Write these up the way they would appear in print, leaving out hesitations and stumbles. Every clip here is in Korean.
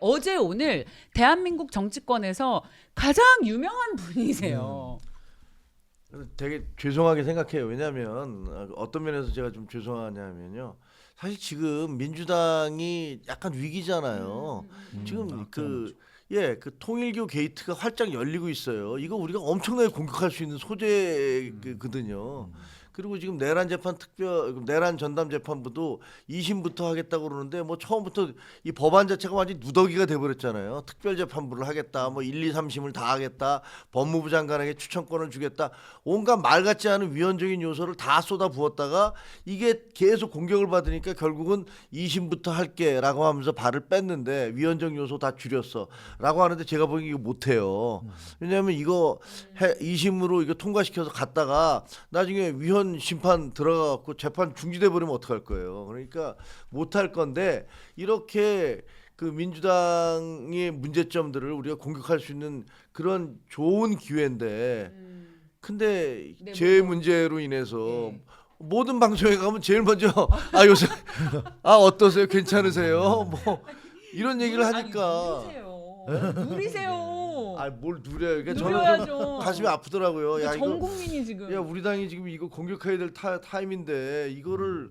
어제 오늘 대한민국 정치권에서 가장 유명한 분이세요. 되게 죄송하게 생각해요. 왜냐하면 어떤 면에서 제가 좀 죄송하냐면요. 사실 지금 민주당이 약간 위기잖아요. 지금 그 통일교 게이트가 활짝 열리고 있어요. 이거 우리가 엄청나게 공격할 수 있는 소재거든요. 그리고 지금 내란 전담 재판부도 2심부터 하겠다고 그러는데 뭐 처음부터 이 법안 자체가 완전 누더기가 돼버렸잖아요. 특별 재판부를 하겠다, 뭐 1, 2, 3심을 다 하겠다, 법무부 장관에게 추천권을 주겠다, 온갖 말 같지 않은 위헌적인 요소를 다 쏟아 부었다가 이게 계속 공격을 받으니까 결국은 2심부터 할게라고 하면서 발을 뺐는데 위헌적 요소 다 줄였어라고 하는데 제가 보기엔 이거 못해요. 왜냐하면 이거 2심으로 이거 통과시켜서 갔다가 나중에 위헌 심판 들어가고 재판 중지돼 버리면 어떡할 거예요. 그러니까 못할 건데 이렇게 그 민주당의 문제점들을 우리가 공격할 수 있는 그런 좋은 기회인데 근데 네, 제 뭐, 문제로 인해서 네. 모든 방송에 가면 제일 먼저 요새 어떠세요? 괜찮으세요? 뭐 이런 얘기를 하니까 누리세요. 뭘 누려요? 그러니까 저는 누려야죠. 좀 가슴이 아프더라고요. 야 전 이거 국민이 지금. 야 우리 당이 지금 이거 공격해야 될 타임인데 이거를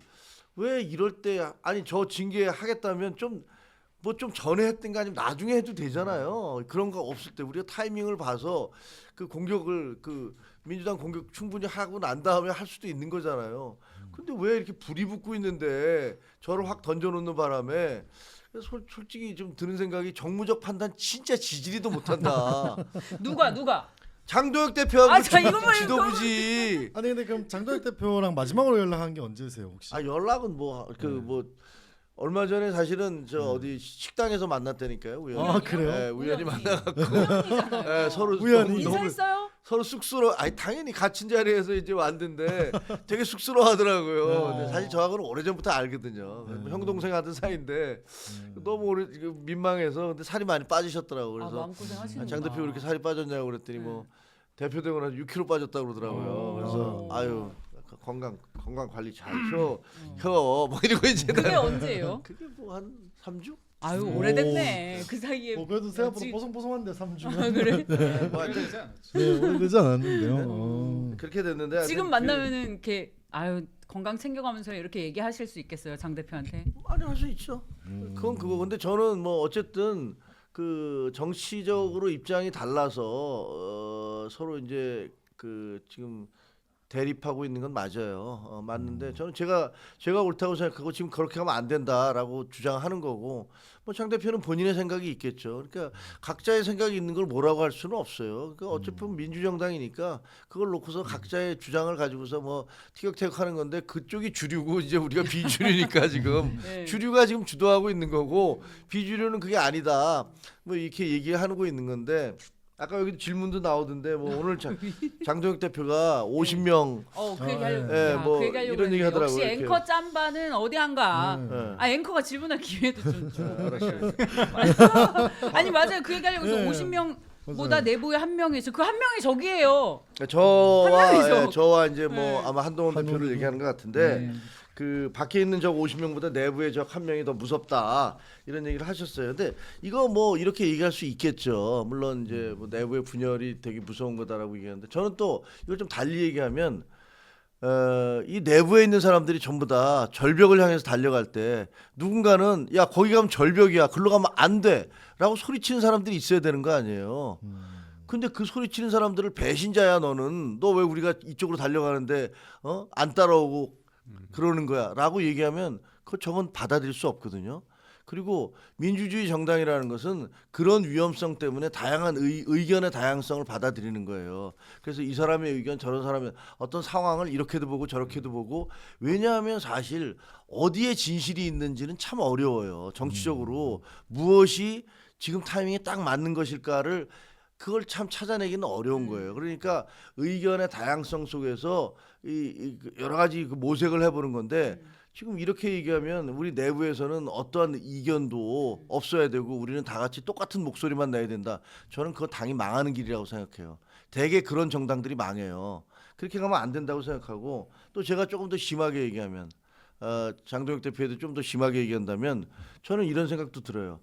왜 이럴 때 아니 저 징계 하겠다면 좀 뭐 좀 전에 했든가 아니면 나중에 해도 되잖아요. 그런 거 없을 때 우리가 타이밍을 봐서 그 공격을 그 민주당 공격 충분히 하고 난 다음에 할 수도 있는 거잖아요. 근데 왜 이렇게 불이 붙고 있는데 저를 확 던져놓는 바람에 솔직히 좀 드는 생각이 정무적 판단 진짜 지지리도 못한다. 누가? 장도혁 대표하고 자, 이것만 지도부지. 아니 근데 그럼 장도혁 대표랑 마지막으로 연락한 게 언제세요 혹시? 연락은 뭐 얼마 전에 사실은 저 어디 식당에서 만났다니까요. 우연히. 아, 그래요? 네, 우연히 만나갖고 우연이잖아요. 서로 우연히. 인사했어요? 서로 당연히 같은 자리에서 이제 왔는데 되게 쑥스러워하더라고요. 근데 사실 저하고는 오래전부터 알거든요. 뭐 형 동생 하던 사이인데 너무 오래 민망해서 근데 살이 많이 빠지셨더라고. 그래서 마음고생 하시는구나. 장 대표 왜 이렇게 살이 빠졌냐고 그랬더니 뭐 대표되고 나서 6kg 빠졌다고 그러더라고요. 그래서 건강 관리 잘 혀 뭐 이러고 이제 그게 언제예요? 그게 뭐 한 3주? 오래됐네. 그 사이에. 그래도 생각보다 뽀송뽀송한데 3주. 그래? 뭐 하여튼 네, 오래되지 않았는데요. 그렇게 됐는데 지금 하여튼 만나면은 이렇게 건강 챙겨가면서 이렇게 얘기하실 수 있겠어요, 장 대표한테? 아니 할 수 있죠. 그건 그거. 근데 저는 뭐 어쨌든 그 정치적으로 입장이 달라서 서로 이제 그 지금 대립하고 있는 건 맞아요. 맞는데 저는 제가 옳다고 생각하고 지금 그렇게 하면 안 된다라고 주장하는 거고 뭐 장 대표는 본인의 생각이 있겠죠. 그러니까 각자의 생각이 있는 걸 뭐라고 할 수는 없어요. 그러니까 어차피 민주정당이니까 그걸 놓고서 각자의 주장을 가지고서 뭐 티격태격하는 건데 그쪽이 주류고 이제 우리가 비주류니까 지금 네. 주류가 지금 주도하고 있는 거고 비주류는 그게 아니다. 뭐 이렇게 얘기하고 있는 건데. 아까 여기 질문도 나오던데 뭐 오늘 장도혁 대표가 50명 그 얘기하려고. 뭐 그 얘기하려고 이런 얘기 했는데 하더라고요. 역시 이렇게. 앵커 짬바는 어디 안 가. 앵커가 질문할 기회도 좀 줘. 아니 맞아요. 그 얘기하려고 해서 50명보다 내부에 한 명이 있어. 그 한 명이 저기예요. 저와 이제 뭐 네. 아마 한동훈 대표를 얘기하는 것 같은데 그 밖에 있는 저 50명보다 내부에 저 한 명이 더 무섭다 이런 얘기를 하셨어요. 근데 이거 뭐 이렇게 얘기할 수 있겠죠. 물론 이제 뭐 내부의 분열이 되게 무서운 거다라고 얘기하는데 저는 또 이걸 좀 달리 얘기하면 이 내부에 있는 사람들이 전부 다 절벽을 향해서 달려갈 때 누군가는 야 거기 가면 절벽이야 글로 가면 안 돼라고 소리치는 사람들이 있어야 되는 거 아니에요. 근데 그 소리치는 사람들을 배신자야 너는 너 왜 우리가 이쪽으로 달려가는데 안 따라오고 그러는 거야라고 얘기하면 저건 받아들일 수 없거든요. 그리고 민주주의 정당이라는 것은 그런 위험성 때문에 다양한 의견의 다양성을 받아들이는 거예요. 그래서 이 사람의 의견 저런 사람의 어떤 상황을 이렇게도 보고 저렇게도 보고 왜냐하면 사실 어디에 진실이 있는지는 참 어려워요. 정치적으로 무엇이 지금 타이밍에 딱 맞는 것일까를 그걸 참 찾아내기는 어려운 거예요. 그러니까 의견의 다양성 속에서 이 여러 가지 그 모색을 해보는 건데 지금 이렇게 얘기하면 우리 내부에서는 어떠한 이견도 없어야 되고 우리는 다 같이 똑같은 목소리만 내야 된다. 저는 그거 당이 망하는 길이라고 생각해요. 대개 그런 정당들이 망해요. 그렇게 가면 안 된다고 생각하고 또 제가 조금 더 심하게 얘기하면 장도혁 대표에도 좀 더 심하게 얘기한다면 저는 이런 생각도 들어요.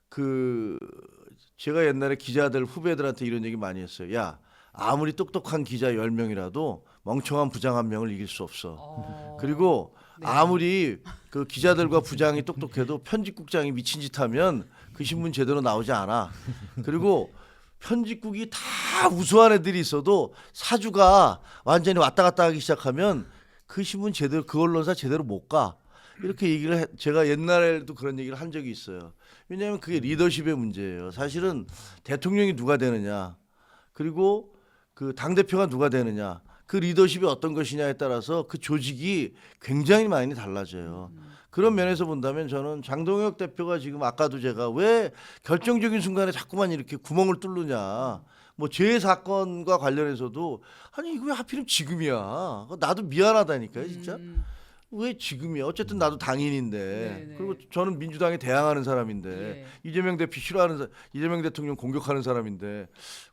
그 제가 옛날에 기자들 후배들한테 이런 얘기 많이 했어요. 야, 아무리 똑똑한 기자 10명이라도 멍청한 부장 1명을 이길 수 없어. 그리고 네. 아무리 그 기자들과 부장이 똑똑해도 편집국장이 미친 짓 하면 그 신문 제대로 나오지 않아. 그리고 편집국이 다 우수한 애들이 있어도 사주가 완전히 왔다 갔다 하기 시작하면 그 신문 제대로 그 언론사 제대로 못 가. 이렇게 제가 옛날에도 그런 얘기를 한 적이 있어요. 왜냐하면 그게 리더십의 문제예요. 사실은 대통령이 누가 되느냐, 그리고 그 당대표가 누가 되느냐, 그 리더십이 어떤 것이냐에 따라서 그 조직이 굉장히 많이 달라져요. 그런 면에서 본다면 저는 장동혁 대표가 지금 아까도 제가 왜 결정적인 순간에 자꾸만 이렇게 구멍을 뚫느냐, 뭐 죄 사건과 관련해서도 아니 이거 왜 하필이면 지금이야. 나도 미안하다니까요, 진짜. 왜 지금이야? 어쨌든 나도 당인인데. 네네. 그리고 저는 민주당에 대항하는 사람인데 예. 이재명 대표 싫어하는 이재명 대통령 공격하는 사람인데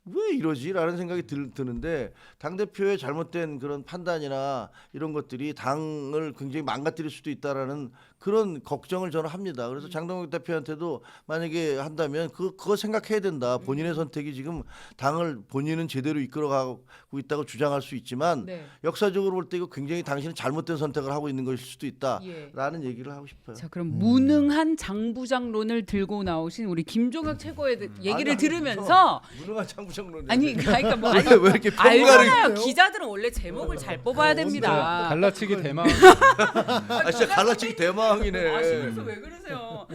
왜 이러지라는 생각이 드는데 당 대표의 잘못된 그런 판단이나 이런 것들이 당을 굉장히 망가뜨릴 수도 있다라는 그런 걱정을 저는 합니다. 그래서 장동혁 대표한테도 만약에 한다면 그거 생각해야 된다. 본인의 선택이 지금 당을 본인은 제대로 이끌어가고 있다고 주장할 수 있지만 네. 역사적으로 볼 때 이거 굉장히 당신은 잘못된 선택을 하고 있는 것일 수도 예. 있다라는 얘기를 하고 싶어요. 자, 그럼 무능한 장부장론을 들고 나오신 우리 김종혁 최고의 얘기를 아니, 들으면서 무능한 장부장론. 아니 그러니까 뭐 왜 이렇게 평가를? 알잖아요. 기자들은 원래 제목을 잘 뽑아야 됩니다. 갈라치기 대망. 아 진짜 갈라치기 대망이네. 아시면서 왜 그러세요?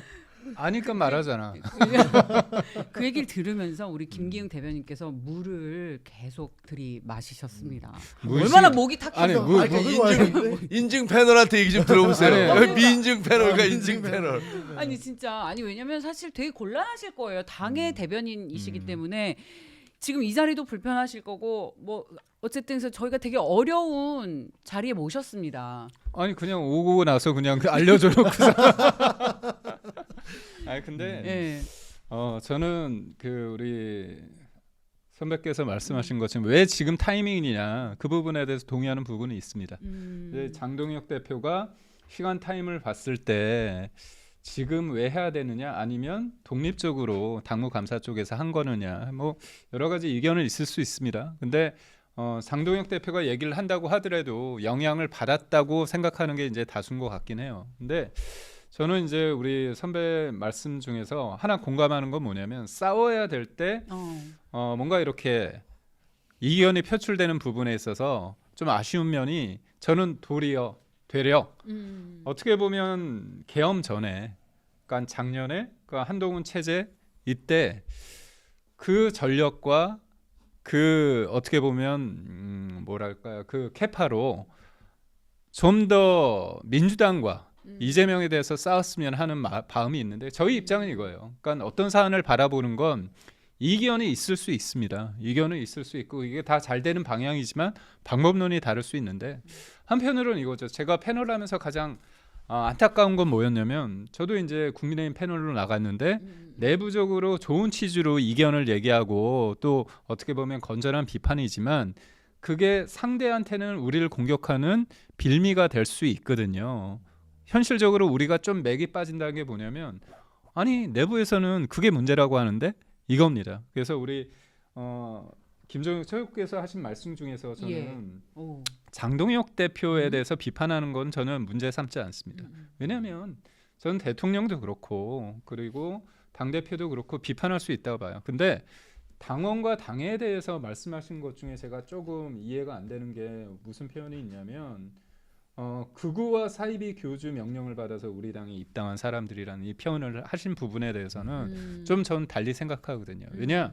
아니까 말하잖아. 그 얘기를 들으면서 우리 김기흥 대변인께서 물을 계속 들이마시셨습니다. 물씨- 얼마나 목이 탁해서 아니, 물- 인증 패널한테 얘기 좀 들어보세요. 아니, 미인증 패널과 인증 패널. 아니 진짜 아니 왜냐면 사실 되게 곤란하실 거예요. 당의 대변인이시기 때문에 지금 이 자리도 불편하실 거고 뭐 어쨌든 그래서 저희가 되게 어려운 자리에 모셨습니다. 아니 그냥 오고 나서 그냥 알려줘놓고서. 아니 근데 예. 저는 그 우리 선배께서 말씀하신 것처럼 왜 지금 타이밍이냐 그 부분에 대해서 동의하는 부분이 있습니다. 이제 장동혁 대표가 시간 타임을 봤을 때 지금 왜 해야 되느냐 아니면 독립적으로 당무감사 쪽에서 한 거느냐 뭐 여러 가지 의견은 있을 수 있습니다. 근데 장동혁 대표가 얘기를 한다고 하더라도 영향을 받았다고 생각하는 게 이제 다수인 것 같긴 해요. 근데 저는 이제 우리 선배 말씀 중에서 하나 공감하는 건 뭐냐면 싸워야 될 때 뭔가 이렇게 이견이 표출되는 부분에 있어서 좀 아쉬운 면이 저는 되려 어떻게 보면 계엄 전에 그러니까 작년에 그 한동훈 체제 이때 그 전력과 그 어떻게 보면 뭐랄까요 그 캐파로 좀 더 민주당과 이재명에 대해서 싸웠으면 하는 마음이 있는데 저희 입장은 이거예요. 그러니까 어떤 사안을 바라보는 건 이견이 있을 수 있습니다. 이견은 있을 수 있고 이게 다 잘 되는 방향이지만 방법론이 다를 수 있는데 한편으로는 이거죠. 제가 패널 하면서 가장 안타까운 건 뭐였냐면 저도 이제 국민의힘 패널로 나갔는데 내부적으로 좋은 취지로 이견을 얘기하고 또 어떻게 보면 건전한 비판이지만 그게 상대한테는 우리를 공격하는 빌미가 될 수 있거든요. 현실적으로 우리가 좀 맥이 빠진다는 게 뭐냐면 아니 내부에서는 그게 문제라고 하는데 이겁니다. 그래서 우리 김종혁 최고께서 하신 말씀 중에서 저는 장동혁 대표에 대해서 비판하는 건 저는 문제 삼지 않습니다. 왜냐하면 저는 대통령도 그렇고 그리고 당대표도 그렇고 비판할 수 있다고 봐요. 근데 당원과 당에 대해서 말씀하신 것 중에 제가 조금 이해가 안 되는 게 무슨 표현이 있냐면 극우와 사이비 교주 명령을 받아서 우리 당에 입당한 사람들이라는 이 표현을 하신 부분에 대해서는 좀 전 달리 생각하거든요. 왜냐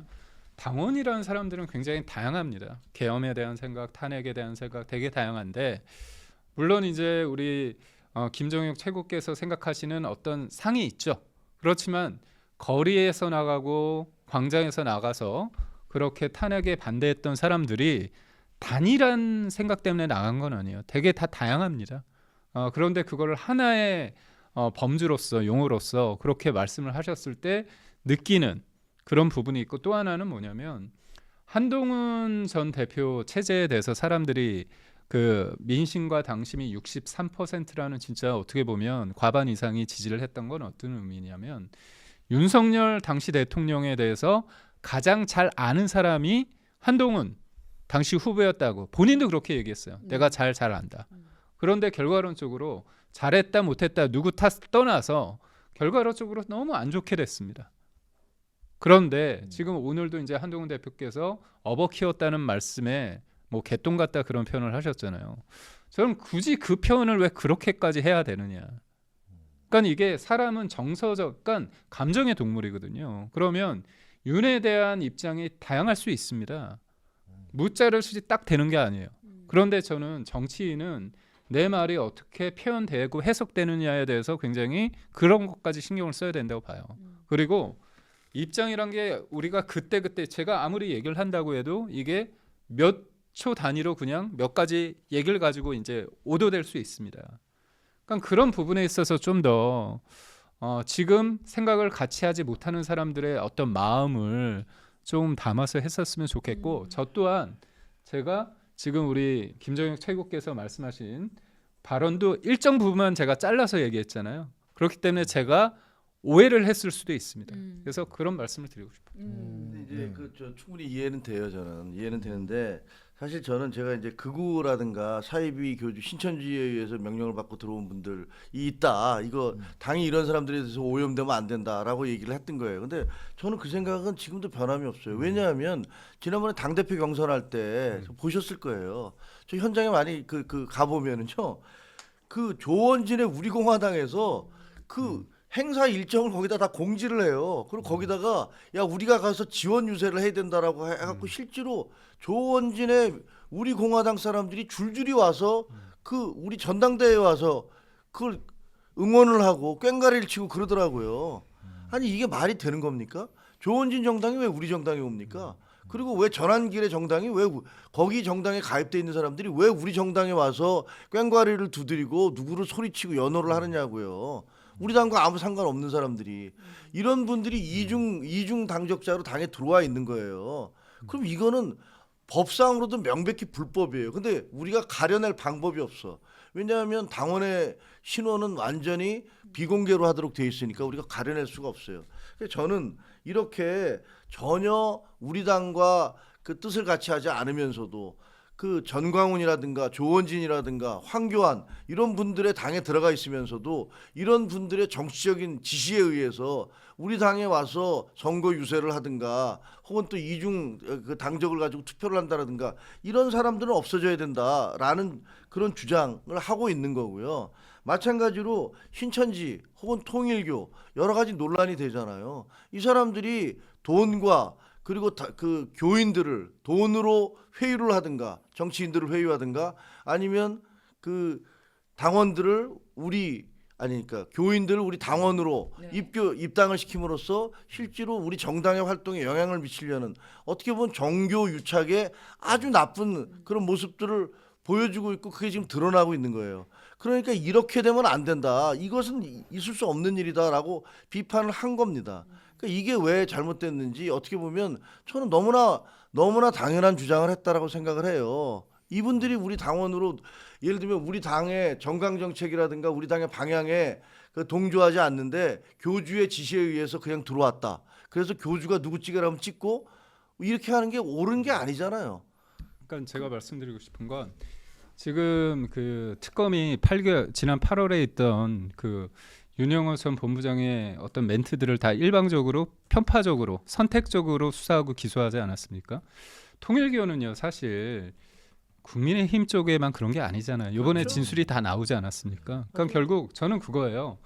당원이라는 사람들은 굉장히 다양합니다. 계엄에 대한 생각, 탄핵에 대한 생각 되게 다양한데 물론 이제 우리 김종혁 최고께서 생각하시는 어떤 상이 있죠. 그렇지만 거리에서 나가고 광장에서 나가서 그렇게 탄핵에 반대했던 사람들이 단일한 생각 때문에 나간 건 아니에요. 되게 다 다양합니다. 그런데 그걸 하나의 범주로서 용어로서 그렇게 말씀을 하셨을 때 느끼는 그런 부분이 있고 또 하나는 뭐냐면 한동훈 전 대표 체제에 대해서 사람들이 그 민심과 당심이 63%라는 진짜 어떻게 보면 과반 이상이 지지를 했던 건 어떤 의미냐면 윤석열 당시 대통령에 대해서 가장 잘 아는 사람이 한동훈 당시 후보였다고 본인도 그렇게 얘기했어요. 내가 잘 안다. 그런데 결과론적으로 잘했다 못했다 누구 탓 떠나서 결과론적으로 너무 안 좋게 됐습니다. 그런데 지금 오늘도 이제 한동훈 대표께서 업어 키웠다는 말씀에 뭐 개똥 같다 그런 표현을 하셨잖아요. 저는 굳이 그 표현을 왜 그렇게까지 해야 되느냐. 그러니까 이게 사람은 정서적, 그러니까 감정의 동물이거든요. 그러면 윤에 대한 입장이 다양할 수 있습니다. 무자를 수지 딱 되는 게 아니에요. 그런데 저는 정치인은 내 말이 어떻게 표현되고 해석되느냐에 대해서 굉장히 그런 것까지 신경을 써야 된다고 봐요. 그리고 입장이란 게 우리가 그때 제가 아무리 얘기를 한다고 해도 이게 몇 초 단위로 그냥 몇 가지 얘기를 가지고 이제 오도될 수 있습니다. 그러니까 그런 부분에 있어서 좀 더 지금 생각을 같이 하지 못하는 사람들의 어떤 마음을 좀 담아서 했었으면 좋겠고 저 또한 제가 지금 우리 김정혁 최고께서 말씀하신 발언도 일정 부분만 제가 잘라서 얘기했잖아요. 그렇기 때문에 제가 오해를 했을 수도 있습니다. 그래서 그런 말씀을 드리고 싶어요. 근데 이제 저 충분히 이해는 돼요. 저는 이해는 되는데 사실 저는 제가 이제 극우라든가 사이비 교주 신천지에 의해서 명령을 받고 들어온 분들이 있다. 이거 당이 이런 사람들에 대해서 오염되면 안 된다라고 얘기를 했던 거예요. 근데 저는 그 생각은 지금도 변함이 없어요. 왜냐하면 지난번에 당 대표 경선할 때 보셨을 거예요. 저 현장에 많이 그 가보면은요. 그 조원진의 우리공화당에서 그 행사 일정을 거기다 다 공지를 해요. 그리고 거기다가 야 우리가 가서 지원 유세를 해야 된다라고 해갖고 실제로 조원진의 우리 공화당 사람들이 줄줄이 와서 그 우리 전당대회에 와서 그걸 응원을 하고 꽹과리를 치고 그러더라고요. 아니 이게 말이 되는 겁니까? 조원진 정당이 왜 우리 정당에 옵니까? 그리고 왜 전환길의 정당이 왜 거기 정당에 가입돼 있는 사람들이 왜 우리 정당에 와서 꽹과리를 두드리고 누구를 소리치고 연호를 하느냐고요. 우리 당과 아무 상관없는 사람들이 이런 분들이 이중 당적자로 당에 들어와 있는 거예요. 그럼 이거는 법상으로도 명백히 불법이에요. 근데 우리가 가려낼 방법이 없어. 왜냐하면 당원의 신원은 완전히 비공개로 하도록 돼 있으니까 우리가 가려낼 수가 없어요. 그래서 저는 이렇게 전혀 우리 당과 그 뜻을 같이 하지 않으면서도 그 전광훈이라든가 조원진이라든가 황교안 이런 분들의 당에 들어가 있으면서도 이런 분들의 정치적인 지시에 의해서 우리 당에 와서 선거 유세를 하든가 혹은 또 이중 그 당적을 가지고 투표를 한다라든가 이런 사람들은 없어져야 된다라는 그런 주장을 하고 있는 거고요. 마찬가지로 신천지 혹은 통일교 여러 가지 논란이 되잖아요. 이 사람들이 돈과 그리고 그 교인들을 돈으로 회유를 하든가 정치인들을 회유하든가 아니면 그 당원들을 그러니까 교인들을 우리 당원으로 입당을 시킴으로써 실제로 우리 정당의 활동에 영향을 미치려는 어떻게 보면 정교 유착의 아주 나쁜 그런 모습들을 보여주고 있고 그게 지금 드러나고 있는 거예요. 그러니까 이렇게 되면 안 된다. 이것은 있을 수 없는 일이다라고 비판을 한 겁니다. 그러니까 이게 왜 잘못됐는지 어떻게 보면 저는 너무나 당연한 주장을 했다라고 생각을 해요. 이분들이 우리 당원으로 예를 들면 우리 당의 정강 정책이라든가 우리 당의 방향에 그 동조하지 않는데 교주의 지시에 의해서 그냥 들어왔다. 그래서 교주가 누구 찍으라면 찍고 이렇게 하는 게 옳은 게 아니잖아요. 그러니까 제가 말씀드리고 싶은 건 지금 그 특검이 지난 8월에 있던 그 윤영호 전 본부장의 어떤 멘트들을 다 일방적으로 편파적으로 선택적으로 수사하고 기소하지 않았습니까? 통일교는요 사실 국민의힘 쪽에만 그런 게 아니잖아요. 이번에 그렇죠. 진술이 다 나오지 않았습니까? 그러니까 결국 저는 그거예요.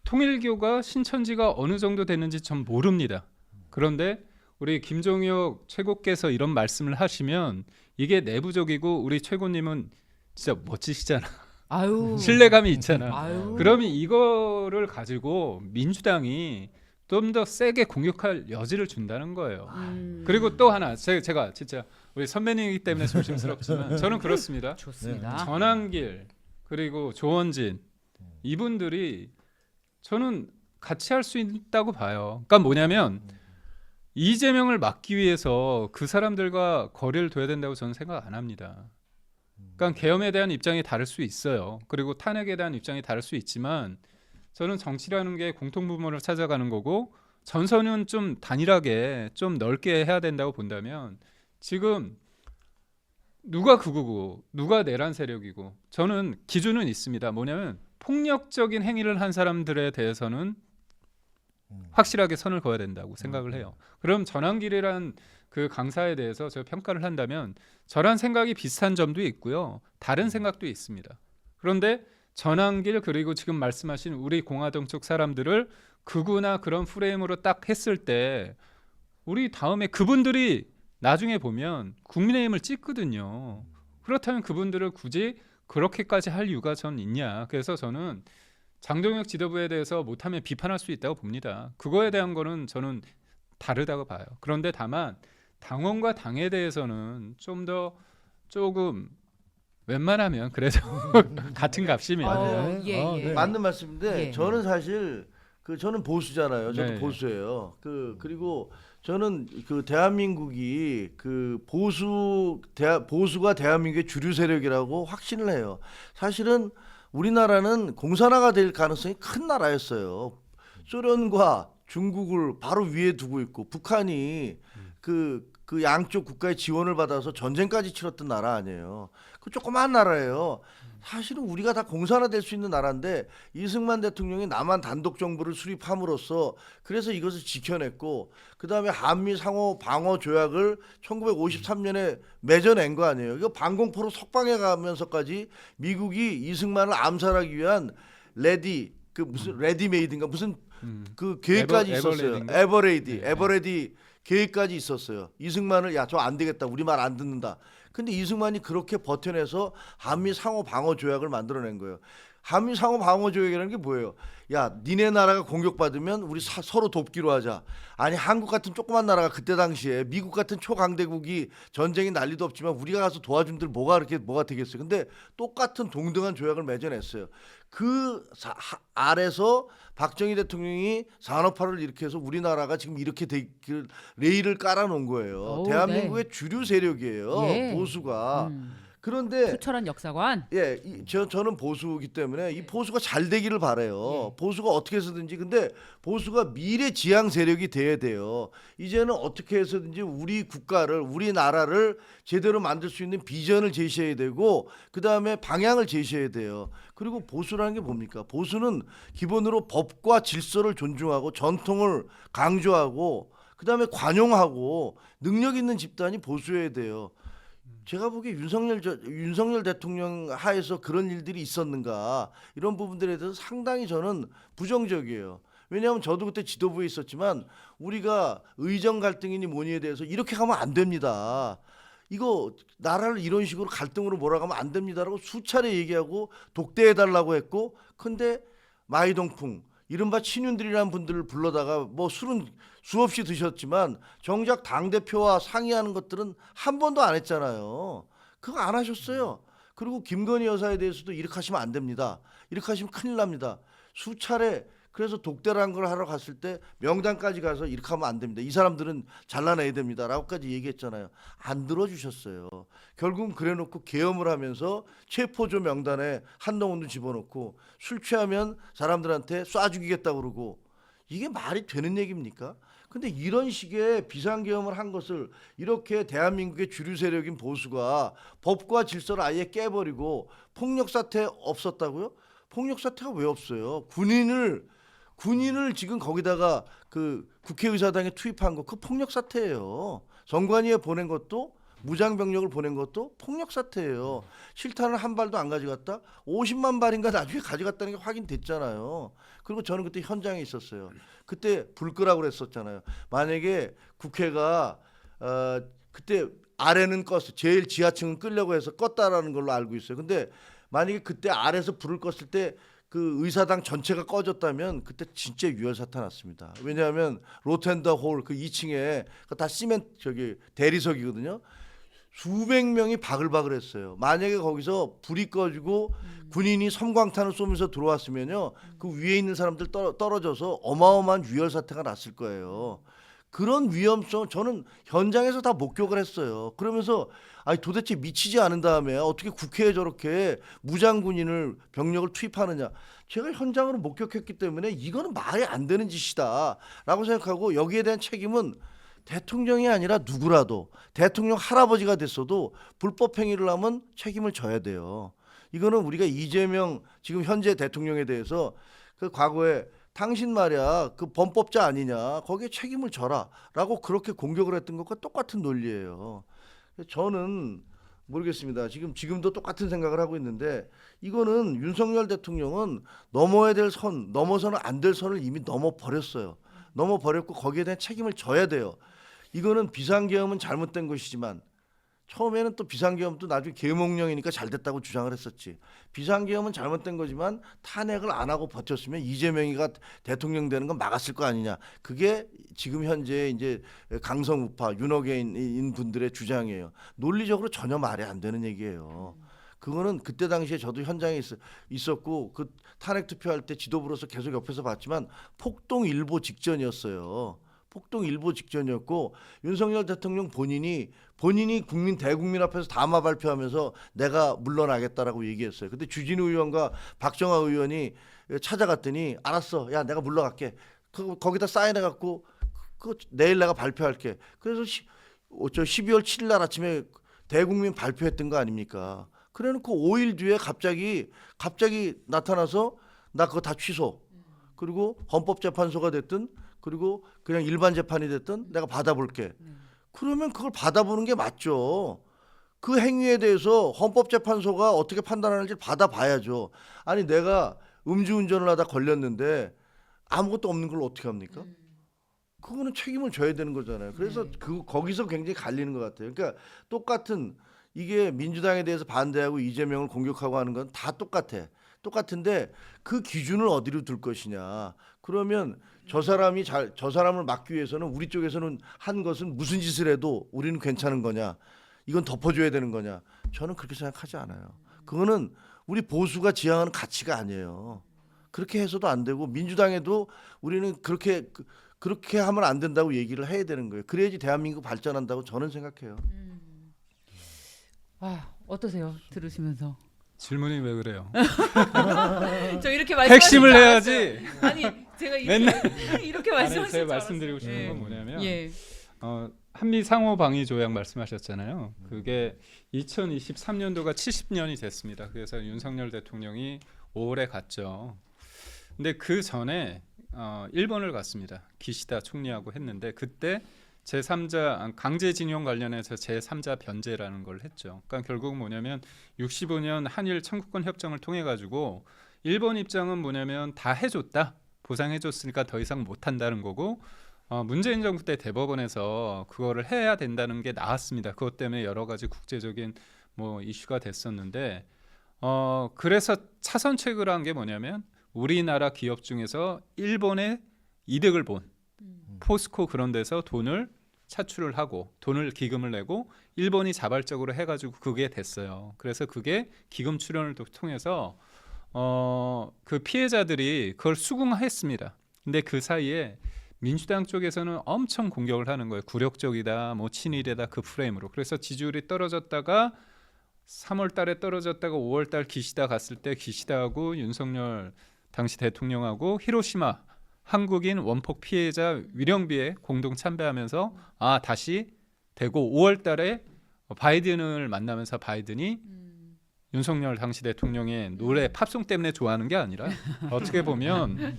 통일교가 신천지가 어느 정도 됐는지 전 모릅니다. 그런데 우리 김종혁 최고께서 이런 말씀을 하시면 이게 내부적이고 우리 최고님은 진짜 멋지시잖아. 아유. 신뢰감이 있잖아. 아유. 그러면 이거를 가지고 민주당이 좀 더 세게 공격할 여지를 준다는 거예요. 그리고 또 하나 제가 진짜 우리 선배님이기 때문에 조심스럽지만 저는 그렇습니다. 좋습니다. 전환길 그리고 조원진 이분들이 저는 같이 할 수 있다고 봐요. 그러니까 뭐냐면 이재명을 막기 위해서 그 사람들과 거리를 둬야 된다고 저는 생각 안 합니다. 그러니까 계엄에 대한 입장이 다를 수 있어요. 그리고 탄핵에 대한 입장이 다를 수 있지만 저는 정치라는 게 공통부모를 찾아가는 거고 전선은 좀 단일하게 좀 넓게 해야 된다고 본다면 지금 누가 극우고 누가 내란 세력이고 저는 기준은 있습니다. 뭐냐면 폭력적인 행위를 한 사람들에 대해서는 확실하게 선을 그어야 된다고 생각을 해요. 그럼 전환길이란 그 강사에 대해서 제가 평가를 한다면 저랑 생각이 비슷한 점도 있고요. 다른 생각도 있습니다. 그런데 전환길 그리고 지금 말씀하신 우리 공화당 쪽 사람들을 극우나 그런 프레임으로 딱 했을 때 우리 다음에 그분들이 나중에 보면 국민의힘을 찍거든요. 그렇다면 그분들을 굳이 그렇게까지 할 이유가 전 있냐. 그래서 저는 장동혁 지도부에 대해서 못하면 비판할 수 있다고 봅니다. 그거에 대한 거는 저는 다르다고 봐요. 그런데 다만 당원과 당에 대해서는 좀 더 조금 웬만하면 그래도 같은 값이면 예. 맞는 말씀인데 예. 저는 사실 저는 보수잖아요. 저도 네. 보수예요. 그리고 저는 대한민국이 보수가 대한민국의 주류 세력이라고 확신을 해요. 사실은 우리나라는 공산화가 될 가능성이 큰 나라였어요. 소련과 중국을 바로 위에 두고 있고 북한이 그 양쪽 국가의 지원을 받아서 전쟁까지 치렀던 나라 아니에요. 그 조그만 나라예요. 사실은 우리가 다 공산화될 수 있는 나라인데 이승만 대통령이 남한 단독 정부를 수립함으로써 그래서 이것을 지켜냈고 그다음에 한미 상호 방어 조약을 1953년에 맺어낸 거 아니에요. 이거 방공포로 석방해 가면서까지 미국이 이승만을 암살하기 위한 무슨 레디메이드인가 무슨 그 계획까지 있었어요. 에버레디 계획까지 있었어요. 이승만을 저 안 되겠다. 우리 말 안 듣는다. 근데 이승만이 그렇게 버텨내서 한미 상호 방어 조약을 만들어낸 거예요. 한미 상호 방어 조약이라는 게 뭐예요? 야, 니네 나라가 공격받으면 우리 서로 돕기로 하자. 아니 한국 같은 조그만 나라가 그때 당시에 미국 같은 초강대국이 전쟁이 난리도 없지만 우리가 가서 도와준들 뭐가 되겠어요. 근데 똑같은 동등한 조약을 맺어냈어요. 아래서 박정희 대통령이 산업화를 일으켜서 우리나라가 지금 이렇게 레일을 깔아놓은 거예요. 대한민국의 주류 세력이에요. 예. 보수가. 그런데 투철한 역사관. 저는 보수이기 때문에 이 보수가 잘 되기를 바라요. 보수가 어떻게 해서든지 근데 보수가 미래 지향 세력이 돼야 돼요. 이제는 어떻게 해서든지 우리 국가를 우리 나라를 제대로 만들 수 있는 비전을 제시해야 되고 그다음에 방향을 제시해야 돼요. 그리고 보수라는 게 뭡니까? 보수는 기본으로 법과 질서를 존중하고 전통을 강조하고 그다음에 관용하고 능력 있는 집단이 보수여야 돼요. 제가 보기에 윤석열 대통령 하에서 그런 일들이 있었는가 이런 부분들에 대해서 상당히 저는 부정적이에요. 왜냐하면 저도 그때 지도부에 있었지만 우리가 의정 갈등이니 뭐니에 대해서 이렇게 가면 안 됩니다. 이거 나라를 이런 식으로 갈등으로 몰아가면 안 됩니다라고 수차례 얘기하고 독대해달라고 했고 근데 마이동풍 이른바 친윤들이라는 분들을 불러다가 뭐 술은 수없이 드셨지만 정작 당대표와 상의하는 것들은 한 번도 안 했잖아요. 그거 안 하셨어요. 그리고 김건희 여사에 대해서도 이렇게 하시면 안 됩니다. 이렇게 하시면 큰일 납니다. 수차례 그래서 독대라는 걸 하러 갔을 때 명단까지 가서 이렇게 하면 안 됩니다. 이 사람들은 잘라내야 됩니다. 라고까지 얘기했잖아요. 안 들어주셨어요. 결국은 그래놓고 계엄을 하면서 체포조 명단에 한동훈도 집어넣고 술 취하면 사람들한테 쏴 죽이겠다고 그러고 이게 말이 되는 얘기입니까? 근데 이런 식의 비상계엄을 한 것을 이렇게 대한민국의 주류 세력인 보수가 법과 질서를 아예 깨버리고 폭력 사태 없었다고요? 폭력 사태가 왜 없어요? 군인을 지금 거기다가 국회의사당에 투입한 거 그 폭력 사태예요. 정관위에 보낸 것도 무장병력을 보낸 것도 폭력 사태예요. 실탄을 한 발도 안 가져갔다. 50만 발인가 나중에 가져갔다는 게 확인됐잖아요. 그리고 저는 그때 현장에 있었어요. 그때 불 끄라고 그랬었잖아요. 만약에 국회가 그때 아래는 껐어. 제일 지하층은 끄려고 해서 껐다라는 걸로 알고 있어요. 근데 만약에 그때 아래에서 불을 껐을 때 그 의사당 전체가 꺼졌다면 그때 진짜 유혈사태 났습니다. 왜냐하면 로텐더 홀 그 2층에 다 대리석이거든요. 수백 명이 바글바글했어요. 만약에 거기서 불이 꺼지고 군인이 섬광탄을 쏘면서 들어왔으면요, 그 위에 있는 사람들 떨어져서 어마어마한 유혈 사태가 났을 거예요. 그런 위험성 저는 현장에서 다 목격을 했어요. 그러면서 아니 도대체 미치지 않은 다음에 어떻게 국회에 저렇게 무장 군인을 병력을 투입하느냐. 제가 현장으로 목격했기 때문에 이거는 말이 안 되는 짓이다라고 생각하고 여기에 대한 책임은 대통령이 아니라 누구라도 대통령 할아버지가 됐어도 불법 행위를 하면 책임을 져야 돼요. 이거는 우리가 이재명 지금 현재 대통령에 대해서 그 과거에 당신 말이야 그 범법자 아니냐 거기에 책임을 져라라고 그렇게 공격을 했던 것과 똑같은 논리예요. 저는 모르겠습니다. 지금도 똑같은 생각을 하고 있는데 이거는 윤석열 대통령은 넘어야 될 선, 넘어서는 안 될 선을 이미 넘어 버렸어요. 넘어 버렸고 거기에 대한 책임을 져야 돼요. 이거는 비상계엄은 잘못된 것이지만 처음에는 또 비상계엄도 나중에 계엄령이니까 잘 됐다고 주장을 했었지. 비상계엄은 잘못된 거지만 탄핵을 안 하고 버텼으면 이재명이가 대통령 되는 건 막았을 거 아니냐. 그게 지금 현재 이제 강성 우파 윤호개인 분들의 주장이에요. 논리적으로 전혀 말이 안 되는 얘기예요. 그거는 그때 당시에 저도 현장에 있었고 그 탄핵 투표할 때 지도부로서 계속 옆에서 봤지만 폭동일보 직전이었어요. 폭동일보 직전이었고 윤석열 대통령 본인이 대국민 앞에서 담화 발표하면서 내가 물러나겠다라고 얘기했어요. 근데 주진우 의원과 박정아 의원이 찾아갔더니 알았어, 야 내가 물러갈게. 거기다 사인해갖고 내일 내가 발표할게. 그래서 12월 7일 날 아침에 대국민 발표했던 거 아닙니까? 그래놓고 5일 뒤에 갑자기 나타나서 나 그거 다 취소. 그리고 헌법재판소가 됐든 그리고 그냥 일반 재판이 됐든 내가 받아볼게. 그러면 그걸 받아보는 게 맞죠. 그 행위에 대해서 헌법재판소가 어떻게 판단하는지 받아봐야죠. 아니 내가 음주운전을 하다 걸렸는데 아무것도 없는 걸 어떻게 합니까? 그거는 책임을 져야 되는 거잖아요. 그래서 거기서 굉장히 갈리는 것 같아요. 그러니까 똑같은 이게 민주당에 대해서 반대하고 이재명을 공격하고 하는 건 다 똑같은데 그 기준을 어디로 둘 것이냐. 그러면 저 사람을 막기 위해서는 우리 쪽에서는 한 것은 무슨 짓을 해도 우리는 괜찮은 거냐. 이건 덮어줘야 되는 거냐. 저는 그렇게 생각하지 않아요. 그거는 우리 보수가 지향하는 가치가 아니에요. 그렇게 해서도 안 되고 민주당에도 우리는 그렇게 하면 안 된다고 얘기를 해야 되는 거예요. 그래야지 대한민국 발전한다고 저는 생각해요. 어떠세요? 들으시면서? 질문이 왜 그래요? 저 이렇게 핵심을 해야지. 아니 제가 이렇게 말씀하실 제가 줄 말씀드리고 싶은 알았어요. 건 뭐냐면 예. 한미 상호 방위 조약 말씀하셨잖아요. 그게 2023년도가 70년이 됐습니다. 그래서 윤석열 대통령이 5월에 갔죠. 근데 그 전에 일본을 갔습니다. 기시다 총리하고 했는데 그때 제3자 강제징용 관련해서 제3자 변제라는 걸 했죠. 그러니까 결국 뭐냐면 65년 한일 청구권 협정을 통해 가지고 일본 입장은 뭐냐면 다 해줬다, 보상해줬으니까 더 이상 못한다는 거고 문재인 정부 때 대법원에서 그거를 해야 된다는 게 나왔습니다. 그것 때문에 여러 가지 국제적인 뭐 이슈가 됐었는데 그래서 차선책을 한 게 뭐냐면 우리나라 기업 중에서 일본의 이득을 본 포스코 그런 데서 돈을 차출을 하고 돈을 기금을 내고 일본이 자발적으로 해가지고 그게 됐어요. 그래서 그게 기금 출연을 통해서 그 피해자들이 그걸 수긍했습니다. 근데 그 사이에 민주당 쪽에서는 엄청 공격을 하는 거예요. 굴욕적이다, 뭐 친일이다 그 프레임으로. 그래서 지지율이 떨어졌다가 3월 달에 떨어졌다가 5월 달 기시다 갔을 때 기시다하고 윤석열 당시 대통령하고 히로시마 한국인 원폭 피해자 위령비에 공동 참배하면서 다시 되고 5월 달에 바이든을 만나면서 바이든이 윤석열 당시 대통령의 노래 팝송 때문에 좋아하는 게 아니라 어떻게 보면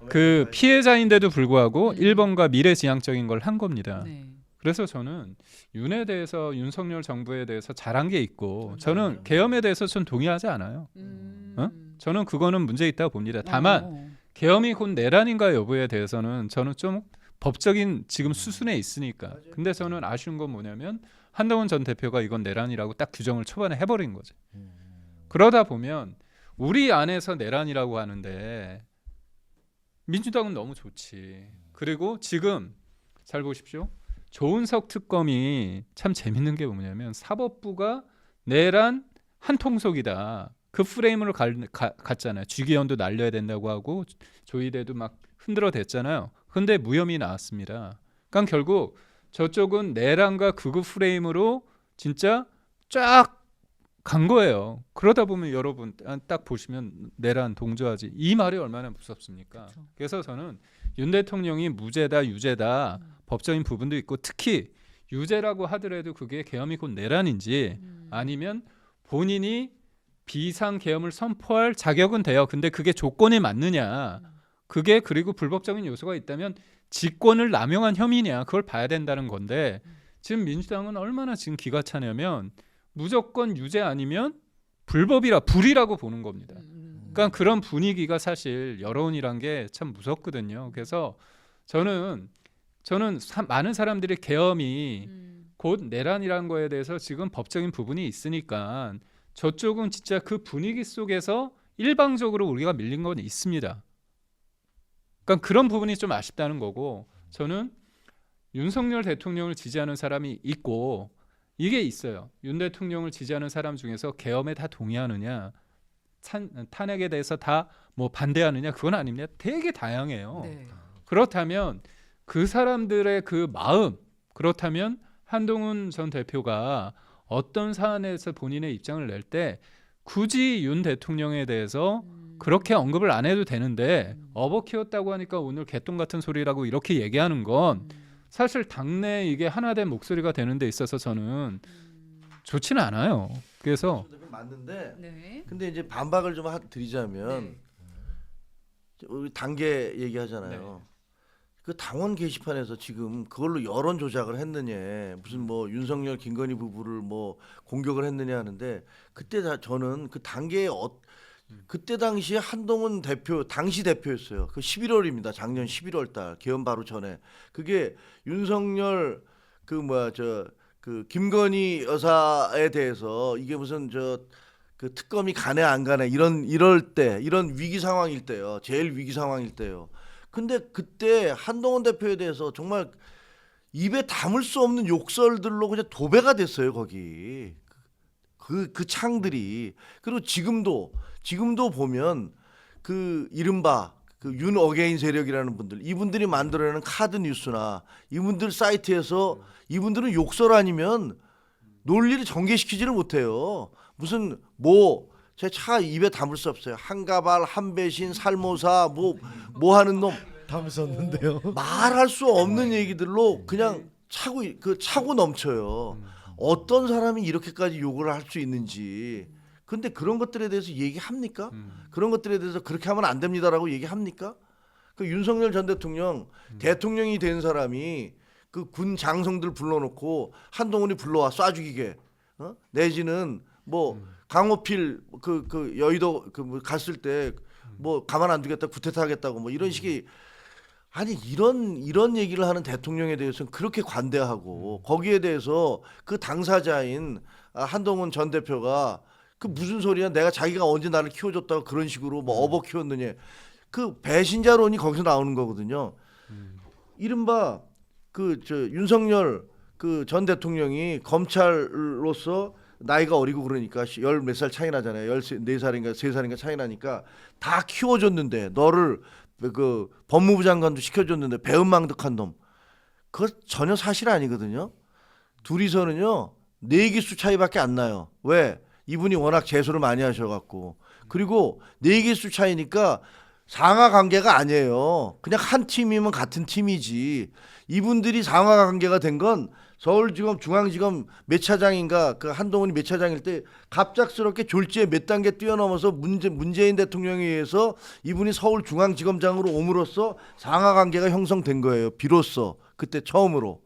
그 피해자인데도 불구하고 일본과 미래지향적인 걸 한 겁니다. 네. 그래서 저는 윤에 대해서 윤석열 정부에 대해서 잘한 게 있고 저는 계엄에 대해서 전 동의하지 않아요. 저는 그거는 문제 있다고 봅니다. 다만 계엄이 곧 내란인가 여부에 대해서는 저는 좀 법적인 지금 수순에 있으니까. 근데 저는 아쉬운 건 뭐냐면 한동훈 전 대표가 이건 내란이라고 딱 규정을 초반에 해버린 거죠. 그러다 보면 우리 안에서 내란이라고 하는데 민주당은 너무 좋지. 그리고 지금 잘 보십시오. 조은석 특검이 참 재밌는 게 뭐냐면 사법부가 내란 한 통속이다. 그 프레임으로 갔잖아요. 주기현도 날려야 된다고 하고 조이대도 막 흔들어 댔잖아요. 근데 무혐의 나왔습니다. 그러니까 결국 저쪽은 내란과 극우 프레임으로 진짜 쫙 간 거예요. 그러다 보면 여러분 딱 보시면 내란 동조하지 이 말이 얼마나 무섭습니까? 그쵸. 그래서 저는 윤 대통령이 무죄다 유죄다 법적인 부분도 있고 특히 유죄라고 하더라도 그게 계엄이 곧 내란인지 아니면 본인이 비상 계엄을 선포할 자격은 돼요. 근데 그게 조건에 맞느냐? 그게 그리고 불법적인 요소가 있다면 직권을 남용한 혐의냐? 그걸 봐야 된다는 건데 지금 민주당은 얼마나 지금 기가 차냐면 무조건 유죄 아니면 불이라고 보는 겁니다. 그러니까 그런 분위기가 사실 여론이란 게 참 무섭거든요. 그래서 저는 많은 사람들이 계엄이 곧 내란이라는 거에 대해서 지금 법적인 부분이 있으니까 저쪽은 진짜 그 분위기 속에서 일방적으로 우리가 밀린 건 있습니다. 그러니까 그런 부분이 좀 아쉽다는 거고 저는 윤석열 대통령을 지지하는 사람이 있고 이게 있어요. 윤 대통령을 지지하는 사람 중에서 계엄에 다 동의하느냐 탄핵에 대해서 다 뭐 반대하느냐 그건 아닙니다. 되게 다양해요. 네. 그렇다면 그 사람들의 그 마음 그렇다면 한동훈 전 대표가 어떤 사안에서 본인의 입장을 낼 때 굳이 윤 대통령에 대해서 그렇게 언급을 안 해도 되는데 업어 키웠다고 하니까 오늘 개똥 같은 소리라고 이렇게 얘기하는 건 사실 당내 이게 하나된 목소리가 되는 데 있어서 저는 좋지는 않아요. 그래서 맞는데 네. 근데 이제 반박을 좀 드리자면 네. 우리 단계 얘기하잖아요. 그 당원 게시판에서 지금 그걸로 여론 조작을 했느냐 무슨 뭐 윤석열 김건희 부부를 뭐 공격을 했느냐 하는데 그때 저는 그 단계에 그때 당시에 한동훈 대표 당시 대표였어요. 그 11월입니다. 작년 11월 달 개헌 바로 전에 그게 윤석열 그 김건희 여사에 대해서 이게 무슨 그 특검이 가네 안 가네 이럴 때 이런 위기 상황일 때요. 제일 위기 상황일 때요. 근데 그때 한동훈 대표에 대해서 정말 입에 담을 수 없는 욕설들로 그냥 도배가 됐어요. 거기 그 창들이. 그리고 지금도 보면 그 이른바 그 윤 어게인 세력이라는 분들 이분들이 만들어내는 카드 뉴스나 이분들 사이트에서 이분들은 욕설 아니면 논리를 전개시키지를 못해요. 무슨 제 차 입에 담을 수 없어요. 한가발, 한배신, 살모사 뭐 하는 놈 담으셨는데요. 말할 수 없는 얘기들로 그냥 차고 넘쳐요. 어떤 사람이 이렇게까지 욕을 할 수 있는지. 근데 그런 것들에 대해서 얘기합니까? 그런 것들에 대해서 그렇게 하면 안 됩니다라고 얘기합니까? 그 윤석열 전 대통령 대통령이 된 사람이 그 군 장성들 불러놓고 한동훈이 불러와 쏴 죽이게 내지는 뭐 강호필 그 여의도 뭐 갔을 때 뭐 가만 안 두겠다 구태타 하겠다고 뭐 이런 식의 아니 이런 얘기를 하는 대통령에 대해서는 그렇게 관대하고 거기에 대해서 그 당사자인 한동훈 전 대표가 그 무슨 소리야 내가 자기가 언제 나를 키워줬다고 그런 식으로 뭐 업어 키웠느냐 그 배신자론이 거기서 나오는 거거든요. 이른바 윤석열 그 전 대통령이 검찰로서 나이가 어리고 그러니까 열 몇 살 차이 나잖아요. 14살인가 3살인가 차이 나니까 다 키워줬는데 너를 그 법무부 장관도 시켜줬는데 배은망덕한 놈. 그거 전혀 사실 아니거든요. 둘이서는요 4기수 차이밖에 안 나요. 왜? 이분이 워낙 재수를 많이 하셔갖고 그리고 4기수 차이니까 상하 관계가 아니에요. 그냥 한 팀이면 같은 팀이지. 이분들이 상하 관계가 된 건 서울지검 중앙지검 몇 차장인가 그 한동훈이 몇 차장일 때 갑작스럽게 졸지에 몇 단계 뛰어넘어서 문재인 대통령에 의해서 이분이 서울중앙지검장으로 옴으로써 상하 관계가 형성된 거예요. 비로소 그때 처음으로.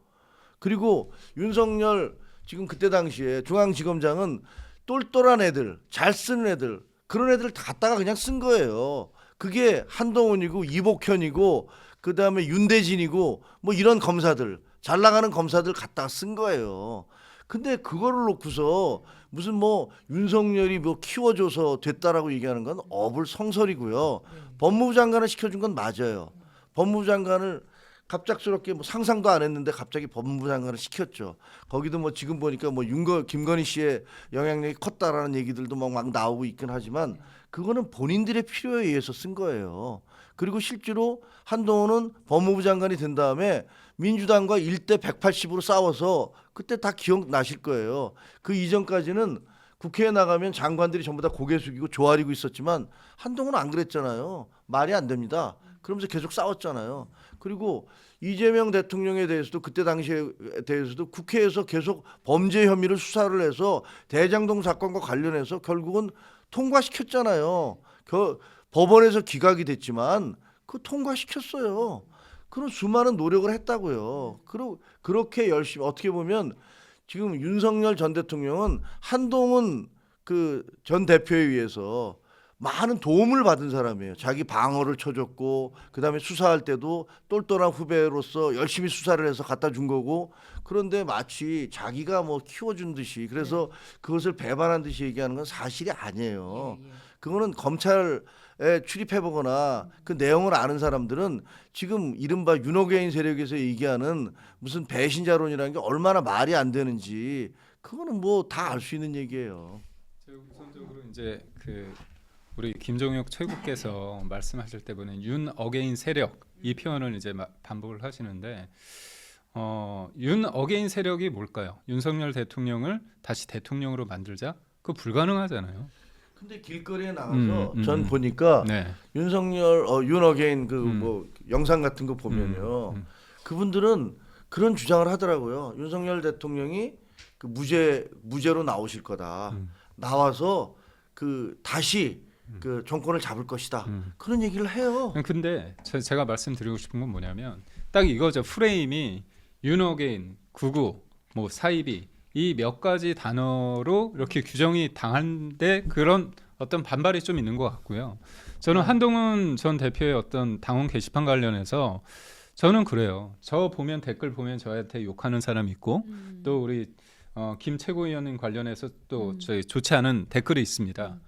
그리고 윤석열 지금 그때 당시에 중앙지검장은 똘똘한 애들, 잘 쓰는 애들 그런 애들 다 갖다가 그냥 쓴 거예요. 그게 한동훈이고 이복현이고 그다음에 윤대진이고 뭐 이런 검사들 잘 나가는 검사들 갖다가 쓴 거예요. 근데 그거를 놓고서 무슨 뭐 윤석열이 뭐 키워줘서 됐다라고 얘기하는 건 어불성설이고요. 법무부 장관을 시켜준 건 맞아요. 법무부 장관을 갑작스럽게 뭐 상상도 안 했는데 갑자기 법무부 장관을 시켰죠. 거기도 뭐 지금 보니까 뭐 김건희 씨의 영향력이 컸다라는 얘기들도 막 나오고 있긴 하지만 그거는 본인들의 필요에 의해서 쓴 거예요. 그리고 실제로 한동훈은 법무부 장관이 된 다음에 민주당과 1대 180으로 싸워서 그때 다 기억나실 거예요. 그 이전까지는 국회에 나가면 장관들이 전부 다 고개 숙이고 조아리고 있었지만 한동훈은 안 그랬잖아요. 말이 안 됩니다. 그러면서 계속 싸웠잖아요. 그리고 이재명 대통령에 대해서도 그때 당시에 대해서도 국회에서 계속 범죄 혐의를 수사를 해서 대장동 사건과 관련해서 결국은 통과시켰잖아요. 법원에서 기각이 됐지만 그 통과시켰어요. 그런 수많은 노력을 했다고요. 그렇게 열심히 어떻게 보면 지금 윤석열 전 대통령은 한동훈 그 전 대표에 의해서 많은 도움을 받은 사람이에요. 자기 방어를 쳐줬고 그다음에 수사할 때도 똘똘한 후배로서 열심히 수사를 해서 갖다 준 거고 그런데 마치 자기가 뭐 키워준 듯이 그래서 그것을 배반한 듯이 얘기하는 건 사실이 아니에요. 그거는 검찰에 출입해보거나 그 내용을 아는 사람들은 지금 이른바 윤호개인 세력에서 얘기하는 무슨 배신자론이라는 게 얼마나 말이 안 되는지 그거는 뭐 다 알 수 있는 얘기예요. 우선적으로 이제 그 우리 김종혁 최고께서 말씀하실 때 보면 윤 어게인 세력 이 표현을 이제 반복을 하시는데 윤 어게인 세력이 뭘까요? 윤석열 대통령을 다시 대통령으로 만들자? 그거 불가능하잖아요. 근데 길거리에 나가서 전 보니까 네. 윤석열 윤 어게인 그 뭐 영상 같은 거 보면요. 그분들은 그런 주장을 하더라고요. 윤석열 대통령이 그 무죄로 나오실 거다. 나와서 그 다시 그 정권을 잡을 것이다. 그런 얘기를 해요. 근데 제가 말씀드리고 싶은 건 뭐냐면 딱 이거죠. 프레임이 윤어게인, 구구, 뭐 사이비 이 몇 가지 단어로 이렇게 규정이 당한데 그런 어떤 반발이 좀 있는 것 같고요. 저는 한동훈 전 대표의 어떤 당원 게시판 관련해서 저는 그래요. 저 보면 댓글 보면 저한테 욕하는 사람 있고 또 우리 김 최고위원님 관련해서 또 저희 좋지 않은 댓글이 있습니다.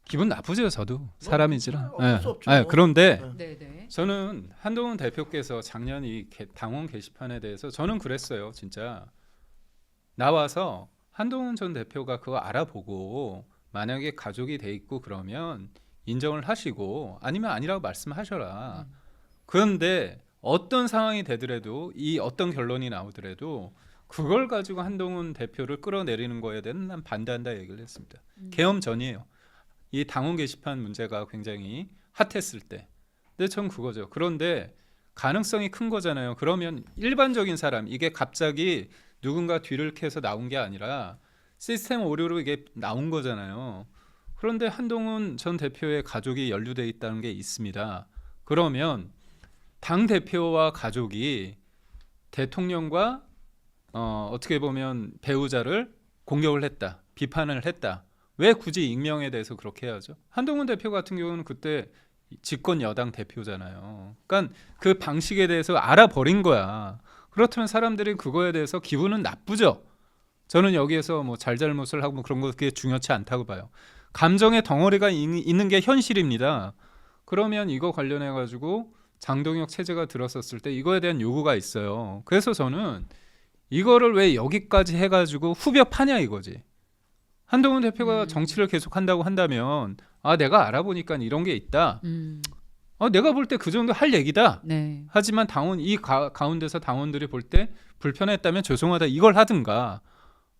기분 나쁘죠, 저도 사람이지라. 어쩔 수 없죠. 그런데 네네. 저는 한동훈 대표께서 작년 이 당원 게시판에 대해서 저는 그랬어요, 진짜 나와서 한동훈 전 대표가 그거 알아보고 만약에 가족이 돼 있고 그러면 인정을 하시고 아니면 아니라고 말씀하셔라. 그런데 어떤 상황이 되더라도 이 어떤 결론이 나오더라도 그걸 가지고 한동훈 대표를 끌어내리는 거에 대해서는 난 반대한다 얘기를 했습니다. 계엄 전이에요. 이 당원 게시판 문제가 굉장히 핫했을 때. 근데 전 그거죠. 그런데 가능성이 큰 거잖아요. 그러면 일반적인 사람 이게 갑자기 누군가 뒤를 캐서 나온 게 아니라 시스템 오류로 이게 나온 거잖아요. 그런데 한동훈 전 대표의 가족이 연루돼 있다는 게 있습니다. 그러면 당 대표와 가족이 대통령과 어떻게 보면 배우자를 공격을 했다, 비판을 했다. 왜 굳이 익명에 대해서 그렇게 해야죠? 한동훈 대표 같은 경우는 그때 집권 여당 대표잖아요. 그러니까 그 방식에 대해서 알아버린 거야. 그렇다면 사람들이 그거에 대해서 기분은 나쁘죠. 저는 여기에서 뭐 잘잘못을 하고 그런 거 그게 중요치 않다고 봐요. 감정의 덩어리가 있는 게 현실입니다. 그러면 이거 관련해 가지고 장동혁 체제가 들었었을 때 이거에 대한 요구가 있어요. 그래서 저는 이거를 왜 여기까지 해가지고 후벼 파냐 이거지. 한동훈 대표가 정치를 계속한다고 한다면 내가 알아보니까 이런 게 있다. 내가 볼 때 그 정도 할 얘기다. 네. 하지만 당원 이 가운데서 당원들이 볼 때 불편했다면 죄송하다 이걸 하든가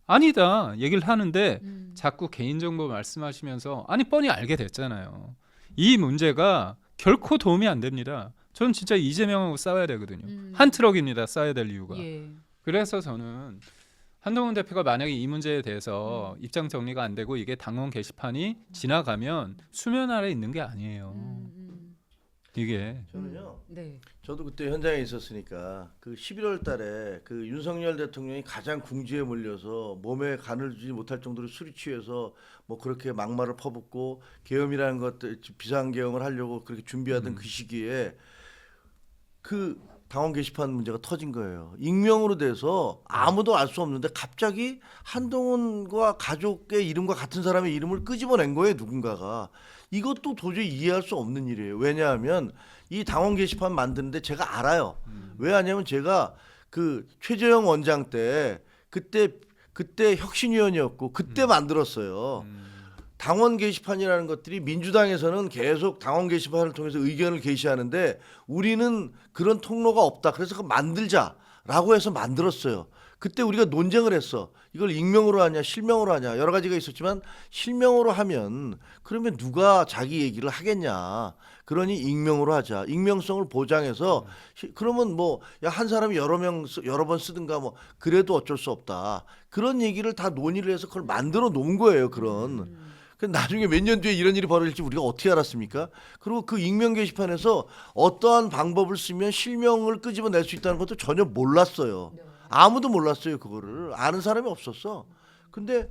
아니다 얘기를 하는데 자꾸 개인정보 말씀하시면서 뻔히 알게 됐잖아요. 이 문제가 결코 도움이 안 됩니다. 저는 진짜 이재명하고 싸워야 되거든요. 한 트럭입니다. 싸워야 될 이유가. 예. 그래서 저는 한동훈 대표가 만약에 이 문제에 대해서 입장 정리가 안 되고 이게 당원 게시판이 지나가면 수면 아래 있는 게 아니에요. 이게 저는요. 네. 저도 그때 현장에 있었으니까 그 11월 달에 그 윤석열 대통령이 가장 궁지에 몰려서 몸에 간을 주지 못할 정도로 술이 취해서 뭐 그렇게 막말을 퍼붓고 계엄이라는 것들 비상계엄을 하려고 그렇게 준비하던 그 시기에 그 당원 게시판 문제가 터진 거예요. 익명으로 돼서 아무도 알 수 없는데 갑자기 한동훈과 가족의 이름과 같은 사람의 이름을 끄집어낸 거예요. 누군가가. 이것도 도저히 이해할 수 없는 일이에요. 왜냐하면 이 당원 게시판 만드는데 제가 알아요. 왜냐하면 제가 그 최재형 원장 때 그때 혁신위원이었고 그때 만들었어요. 당원 게시판이라는 것들이 민주당에서는 계속 당원 게시판을 통해서 의견을 게시하는데 우리는 그런 통로가 없다. 그래서 그거 만들자라고 해서 만들었어요. 그때 우리가 논쟁을 했어. 이걸 익명으로 하냐 실명으로 하냐 여러 가지가 있었지만 실명으로 하면 그러면 누가 자기 얘기를 하겠냐. 그러니 익명으로 하자. 익명성을 보장해서 그러면 뭐 한 사람이 여러 번 쓰든가 뭐 그래도 어쩔 수 없다. 그런 얘기를 다 논의를 해서 그걸 만들어 놓은 거예요. 그런. 나중에 몇 년 뒤에 이런 일이 벌어질지 우리가 어떻게 알았습니까? 그리고 그 익명 게시판에서 어떠한 방법을 쓰면 실명을 끄집어낼 수 있다는 것도 전혀 몰랐어요. 아무도 몰랐어요. 그거를 아는 사람이 없었어. 근데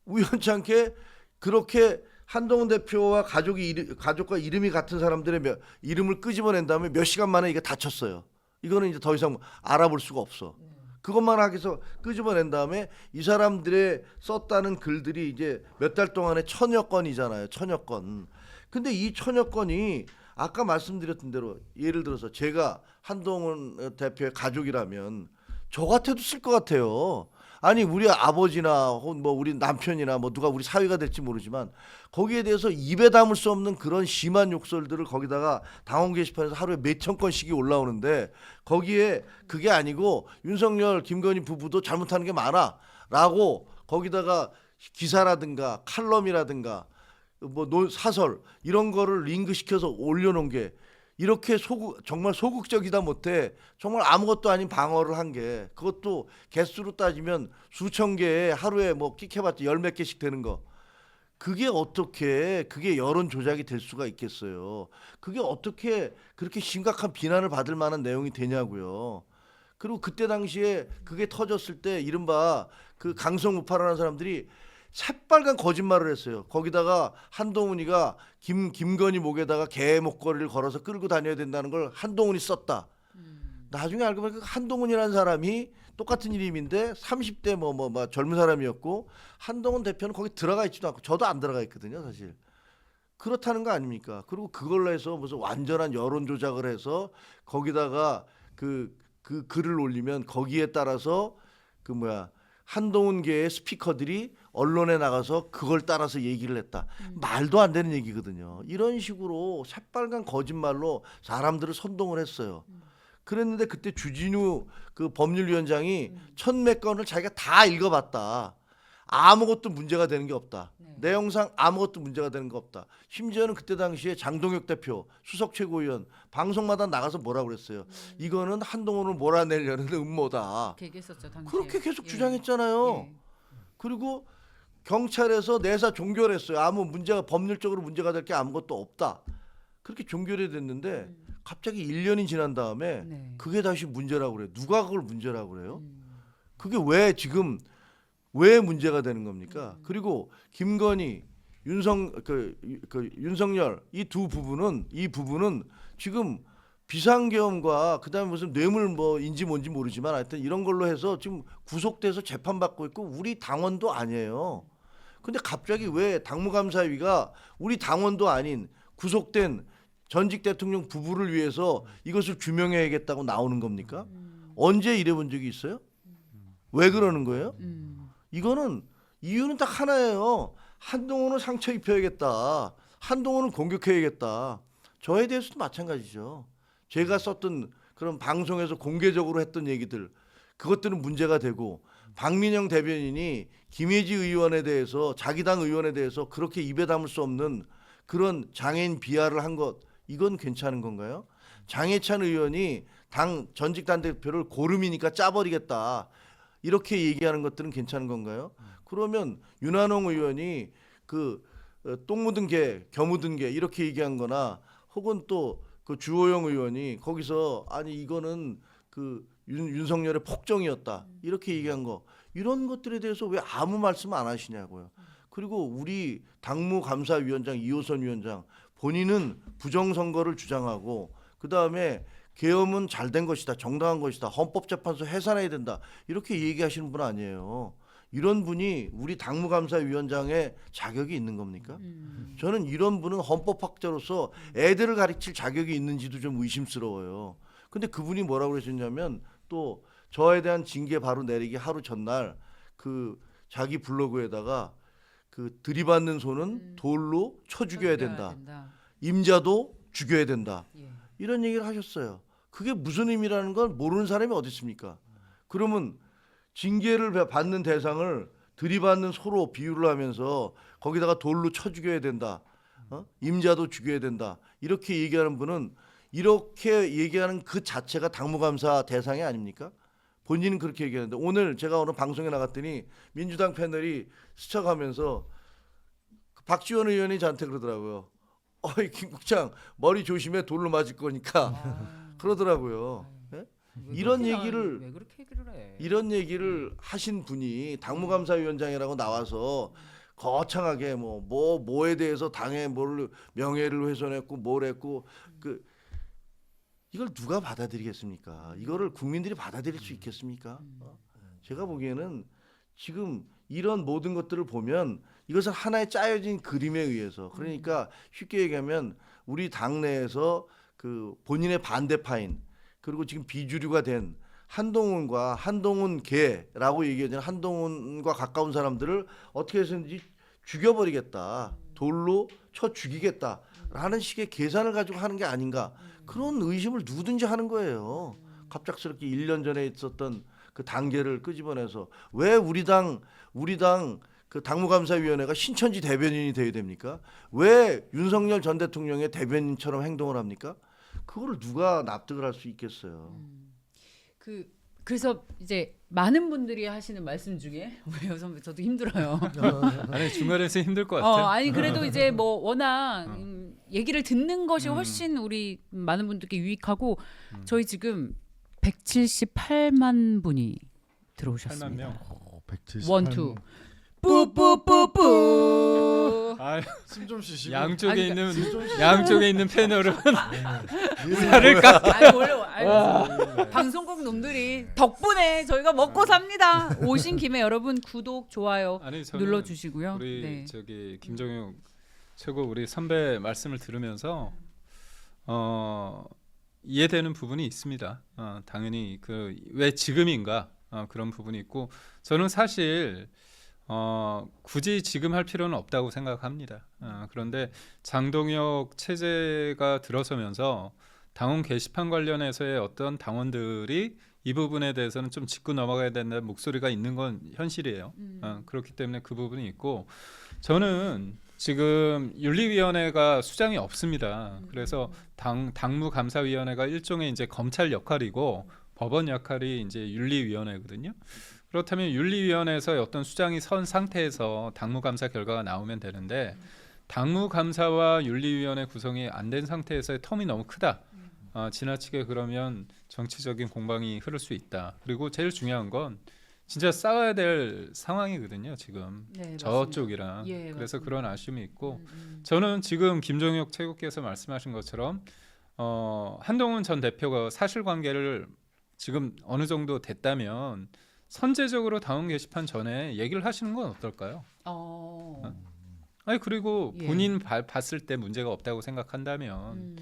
우연찮게 그렇게 한동훈 대표와 가족과 이름이 같은 사람들의 이름을 끄집어낸 다음에 몇 시간 만에 이게 닫혔어요. 이거는 이제 더 이상 알아볼 수가 없어. 그것만 하기 위해서 끄집어낸 다음에 이 사람들의 썼다는 글들이 이제 몇 달 동안에 1000여 건이잖아요. 1000여 건. 근데 이 1000여 건이 아까 말씀드렸던 대로 예를 들어서 제가 한동훈 대표의 가족이라면 저 같아도 쓸 것 같아요. 아니 우리 아버지나 혹은 뭐 우리 남편이나 뭐 누가 우리 사위가 될지 모르지만 거기에 대해서 입에 담을 수 없는 그런 심한 욕설들을 거기다가 당원 게시판에서 하루에 몇천 건씩이 올라오는데 거기에 그게 아니고 윤석열 김건희 부부도 잘못하는 게 많아라고 거기다가 기사라든가 칼럼이라든가 뭐 사설 이런 거를 링크시켜서 올려놓은 게 이렇게 정말 소극적이다 못해 정말 아무것도 아닌 방어를 한 게 그것도 개수로 따지면 수천 개에 하루에 뭐 끽해봤자 열 몇 개씩 되는 거 그게 어떻게 그게 여론 조작이 될 수가 있겠어요. 그게 어떻게 그렇게 심각한 비난을 받을 만한 내용이 되냐고요. 그리고 그때 당시에 그게 터졌을 때 이른바 그 강성우파라는 사람들이 새빨간 거짓말을 했어요. 거기다가 한동훈이가 김건희 목에다가 개 목걸이를 걸어서 끌고 다녀야 된다는 걸 한동훈이 썼다. 나중에 알고 보니까 한동훈이라는 사람이 똑같은 이름인데 30대 뭐 젊은 사람이었고 한동훈 대표는 거기 들어가 있지도 않고 저도 안 들어가 있거든요, 사실. 그렇다는 거 아닙니까? 그리고 그걸로 해서 무슨 완전한 여론 조작을 해서 거기다가 그 글을 올리면 거기에 따라서 한동훈계의 스피커들이 언론에 나가서 그걸 따라서 얘기를 했다. 말도 안 되는 얘기거든요. 이런 식으로 새빨간 거짓말로 사람들을 선동을 했어요. 그랬는데 그때 주진우 그 법률위원장이 1000몇 건을 자기가 다 읽어봤다. 아무것도 문제가 되는 게 없다. 내용상 아무것도 문제가 되는 거 없다. 심지어는 그때 당시에 장동혁 대표 수석 최고위원 방송마다 나가서 뭐라고 그랬어요. 이거는 한동훈을 몰아내려는 음모다. 얘기했었죠, 당시에. 그렇게 계속 주장했잖아요. 그리고 경찰에서 내사 종결했어요. 아무 문제가 법률적으로 문제가 될 게 아무것도 없다. 그렇게 종결이 됐는데 갑자기 1년이 지난 다음에 그게 다시 문제라고 그래요. 누가 그걸 문제라고 그래요? 그게 왜 문제가 되는 겁니까? 그리고 김건희, 윤석열 이 부분은 지금 비상계엄과 그다음에 무슨 뇌물 뭐인지 뭔지 모르지만 하여튼 이런 걸로 해서 지금 구속돼서 재판받고 있고 우리 당원도 아니에요. 근데 갑자기 왜 당무감사위가 우리 당원도 아닌 구속된 전직 대통령 부부를 위해서 이것을 규명해야겠다고 나오는 겁니까? 언제 이래본 적이 있어요? 왜 그러는 거예요? 이거는 이유는 딱 하나예요. 한동훈은 상처 입혀야겠다. 한동훈은 공격해야겠다. 저에 대해서도 마찬가지죠. 제가 썼던 그런 방송에서 공개적으로 했던 얘기들 그것들은 문제가 되고 박민영 대변인이 김혜지 의원에 대해서 자기 당 의원에 대해서 그렇게 입에 담을 수 없는 그런 장애인 비하를 한 것 이건 괜찮은 건가요? 장해찬 의원이 당 전직 당대표를 고름이니까 짜버리겠다. 이렇게 얘기하는 것들은 괜찮은 건가요? 그러면 윤한홍 의원이 똥 묻은 개, 겨 묻은 개 이렇게 얘기한 거나 혹은 또 그 주호영 의원이 거기서 아니 이거는 윤석열의 폭정이었다. 이렇게 얘기한 거. 이런 것들에 대해서 왜 아무 말씀 안 하시냐고요. 그리고 우리 당무감사위원장 이호선 위원장 본인은 부정선거를 주장하고 그다음에 계엄은 잘된 것이다. 정당한 것이다. 헌법재판소 해산해야 된다. 이렇게 얘기하시는 분 아니에요. 이런 분이 우리 당무감사위원장의 자격이 있는 겁니까? 저는 이런 분은 헌법학자로서 애들을 가르칠 자격이 있는지도 좀 의심스러워요. 근데 그분이 뭐라고 그러셨냐면 또 저에 대한 징계 바로 내리기 하루 전날 자기 블로그에다가 그 들이받는 소는 돌로 쳐 죽여야 된다. 임자도 죽여야 된다. 예. 이런 얘기를 하셨어요. 그게 무슨 의미라는 걸 모르는 사람이 어디 있습니까? 그러면 징계를 받는 대상을 들이받는 소로 비유를 하면서 거기다가 돌로 쳐 죽여야 된다. 임자도 죽여야 된다. 이렇게 얘기하는 분은 이렇게 얘기하는 그 자체가 당무감사 대상이 아닙니까? 본인은 그렇게 얘기하는데 제가 오늘 방송에 나갔더니 민주당 패널이 스쳐가면서 박지원 의원이 저한테 그러더라고요. 어이 김 국장 머리 조심해 돌로 맞을 거니까 그러더라고요. 네? 이런 얘기를 왜 그렇게 얘기를 해? 이런 얘기를 하신 분이 당무감사위원장이라고 나와서 거창하게 뭐에 대해서 당의 뭘 명예를 훼손했고 뭘 했고 이걸 누가 받아들이겠습니까? 이거를 국민들이 받아들일 수 있겠습니까? 제가 보기에는 지금 이런 모든 것들을 보면 이것은 하나의 짜여진 그림에 의해서 그러니까 쉽게 얘기하면 우리 당내에서 그 본인의 반대파인 그리고 지금 비주류가 된 한동훈과 한동훈계라고 얘기하는 한동훈과 가까운 사람들을 어떻게 해서든지 죽여버리겠다. 돌로 쳐 죽이겠다라는 식의 계산을 가지고 하는 게 아닌가. 그런 의심을 누구든지 하는 거예요. 갑작스럽게 1년 전에 있었던 그 단계를 끄집어내서 왜 우리 당 그 당무감사위원회가 신천지 대변인이 돼야 됩니까? 왜 윤석열 전 대통령의 대변인처럼 행동을 합니까? 그거를 누가 납득을 할 수 있겠어요. 그래서 이제 많은 분들이 하시는 말씀 중에 왜요 선배 저도 힘들어요. 아니 중간에서 힘들 것 같아요. 아니 그래도 이제 뭐 워낙 얘기를 듣는 것이 훨씬 우리 많은 분들께 유익하고 저희 지금 178만 분이 8만 들어오셨습니다. 명. 178. 원투 뿌뿌뿌뿌. 아, 숨좀 쉬시고. 양쪽에 아니, 양쪽에 있는 패널은 살을 아니 원래 방송국 놈들이 덕분에 저희가 먹고 삽니다. 오신 김에 여러분 구독 좋아요 아니 저는 눌러주시고요. 우리 네. 저기 김정육 최고 우리 선배 말씀을 들으면서 이해되는 부분이 있습니다. 당연히 그 왜 지금인가 그런 부분이 있고 저는 사실 굳이 지금 할 필요는 없다고 생각합니다. 그런데 장동혁 체제가 들어서면서 당원 게시판 관련해서의 어떤 당원들이 이 부분에 대해서는 좀 짚고 넘어가야 된다는 목소리가 있는 건 현실이에요. 그렇기 때문에 그 부분이 있고 저는 지금 윤리위원회가 수장이 없습니다. 그래서 당무감사위원회가 일종의 이제 검찰 역할이고 법원 역할이 이제 윤리위원회거든요. 그렇다면 윤리위원회에서 어떤 수장이 선 상태에서 당무감사 결과가 나오면 되는데 당무감사와 윤리위원회 구성이 안 된 상태에서의 텀이 너무 크다. 지나치게 그러면 정치적인 공방이 흐를 수 있다. 그리고 제일 중요한 건 진짜 싸워야 될 상황이거든요. 지금 네, 저쪽이랑 예, 그래서 맞습니다. 그런 아쉬움이 있고 저는 지금 김종혁 최고께서 말씀하신 것처럼 한동훈 전 대표가 사실관계를 지금 어느 정도 됐다면 선제적으로 당원 게시판 전에 얘기를 하시는 건 어떨까요? 아니 그리고 예. 본인 봤을 때 문제가 없다고 생각한다면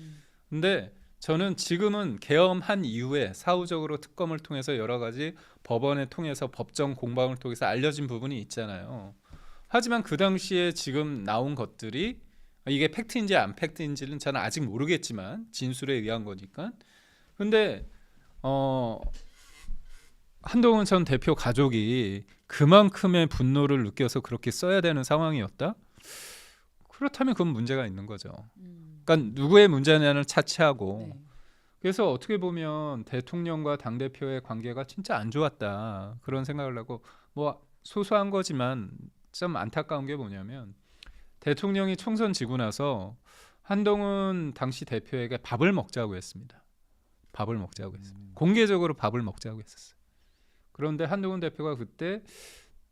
근데 저는 지금은 계엄한 이후에 사후적으로 특검을 통해서 여러 가지 법원을 통해서 법정 공방을 통해서 알려진 부분이 있잖아요. 하지만 그 당시에 지금 나온 것들이 이게 팩트인지 안 팩트인지는 저는 아직 모르겠지만 진술에 의한 거니까. 근데 한동훈 전 대표 가족이 그만큼의 분노를 느껴서 그렇게 써야 되는 상황이었다? 그렇다면 그건 문제가 있는 거죠. 그러니까 누구의 문제냐를 차치하고 네. 그래서 어떻게 보면 대통령과 당대표의 관계가 진짜 안 좋았다 그런 생각을 하고 뭐 소소한 거지만 좀 안타까운 게 뭐냐면 대통령이 총선 지고 나서 한동훈 당시 대표에게 밥을 먹자고 했습니다. 밥을 먹자고 했습니다. 공개적으로 밥을 먹자고 했었어요. 그런데 한동훈 대표가 그때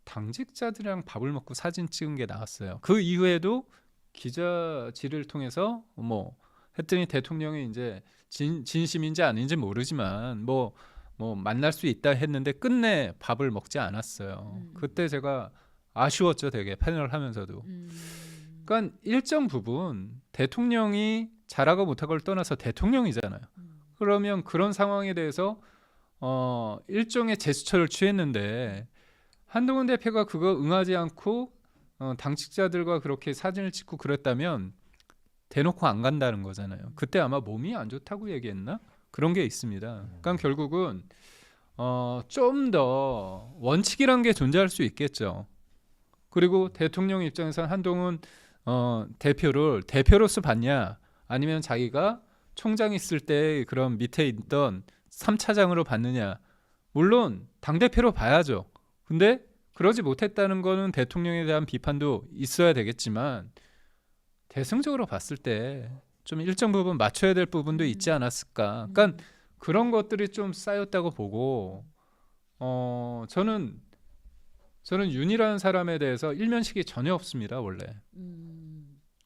당직자들이랑 밥을 먹고 사진 찍은 게 나왔어요. 그 이후에도 기자 질의를 통해서 뭐 했더니 대통령이 이제 진심인지 아닌지 모르지만 뭐 만날 수 있다 했는데 끝내 밥을 먹지 않았어요. 그때 제가 아쉬웠죠, 되게 패널 하면서도. 그러니까 일정 부분 대통령이 잘하고 못하고를 떠나서 대통령이잖아요. 그러면 그런 상황에 대해서 일종의 제스처를 취했는데 한동훈 대표가 그거 응하지 않고 당직자들과 그렇게 사진을 찍고 그랬다면 대놓고 안 간다는 거잖아요. 그때 아마 몸이 안 좋다고 얘기했나? 그런 게 있습니다. 그러니까 결국은 좀 더 원칙이란 게 존재할 수 있겠죠. 그리고 대통령 입장에서는 한동훈 대표를 대표로서 봤냐, 아니면 자기가 총장 있을 때 그런 밑에 있던 3차장으로 봤느냐. 물론 당대표로 봐야죠. 근데 그러지 못했다는 거는 대통령에 대한 비판도 있어야 되겠지만 대승적으로 봤을 때 좀 일정 부분 맞춰야 될 부분도 있지 않았을까. 그러니까 그런 것들이 좀 쌓였다고 보고 저는 윤이라는 사람에 대해서 일면식이 전혀 없습니다. 원래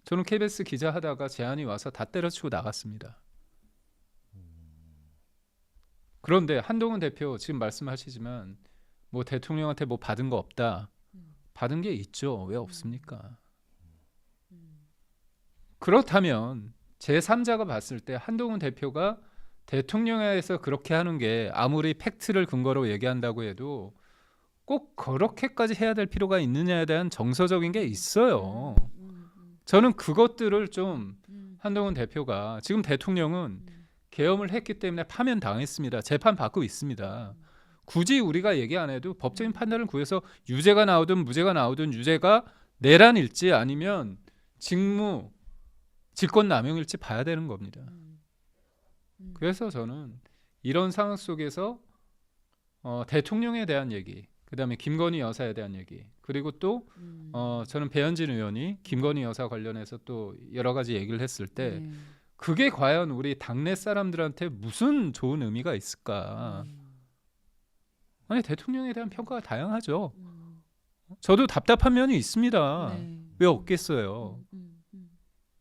저는 KBS 기자 하다가 제안이 와서 다 때려치고 나갔습니다. 그런데 한동훈 대표 지금 말씀하시지만 뭐 대통령한테 뭐 받은 거 없다. 받은 게 있죠. 왜 없습니까? 그렇다면 제3자가 봤을 때 한동훈 대표가 대통령에서 그렇게 하는 게 아무리 팩트를 근거로 얘기한다고 해도 꼭 그렇게까지 해야 될 필요가 있느냐에 대한 정서적인 게 있어요. 저는 그것들을 좀 한동훈 대표가, 지금 대통령은 계엄을 했기 때문에 파면 당했습니다. 재판 받고 있습니다. 굳이 우리가 얘기 안 해도 법적인 판단을 구해서 유죄가 나오든 무죄가 나오든 유죄가 내란일지 아니면 직권남용일지 봐야 되는 겁니다. 그래서 저는 이런 상황 속에서 대통령에 대한 얘기, 그다음에 김건희 여사에 대한 얘기, 그리고 또 저는 배현진 의원이 김건희 여사 관련해서 또 여러 가지 얘기를 했을 때 그게 과연 우리 당내 사람들한테 무슨 좋은 의미가 있을까? 아니, 대통령에 대한 평가가 다양하죠. 저도 답답한 면이 있습니다. 왜 없겠어요?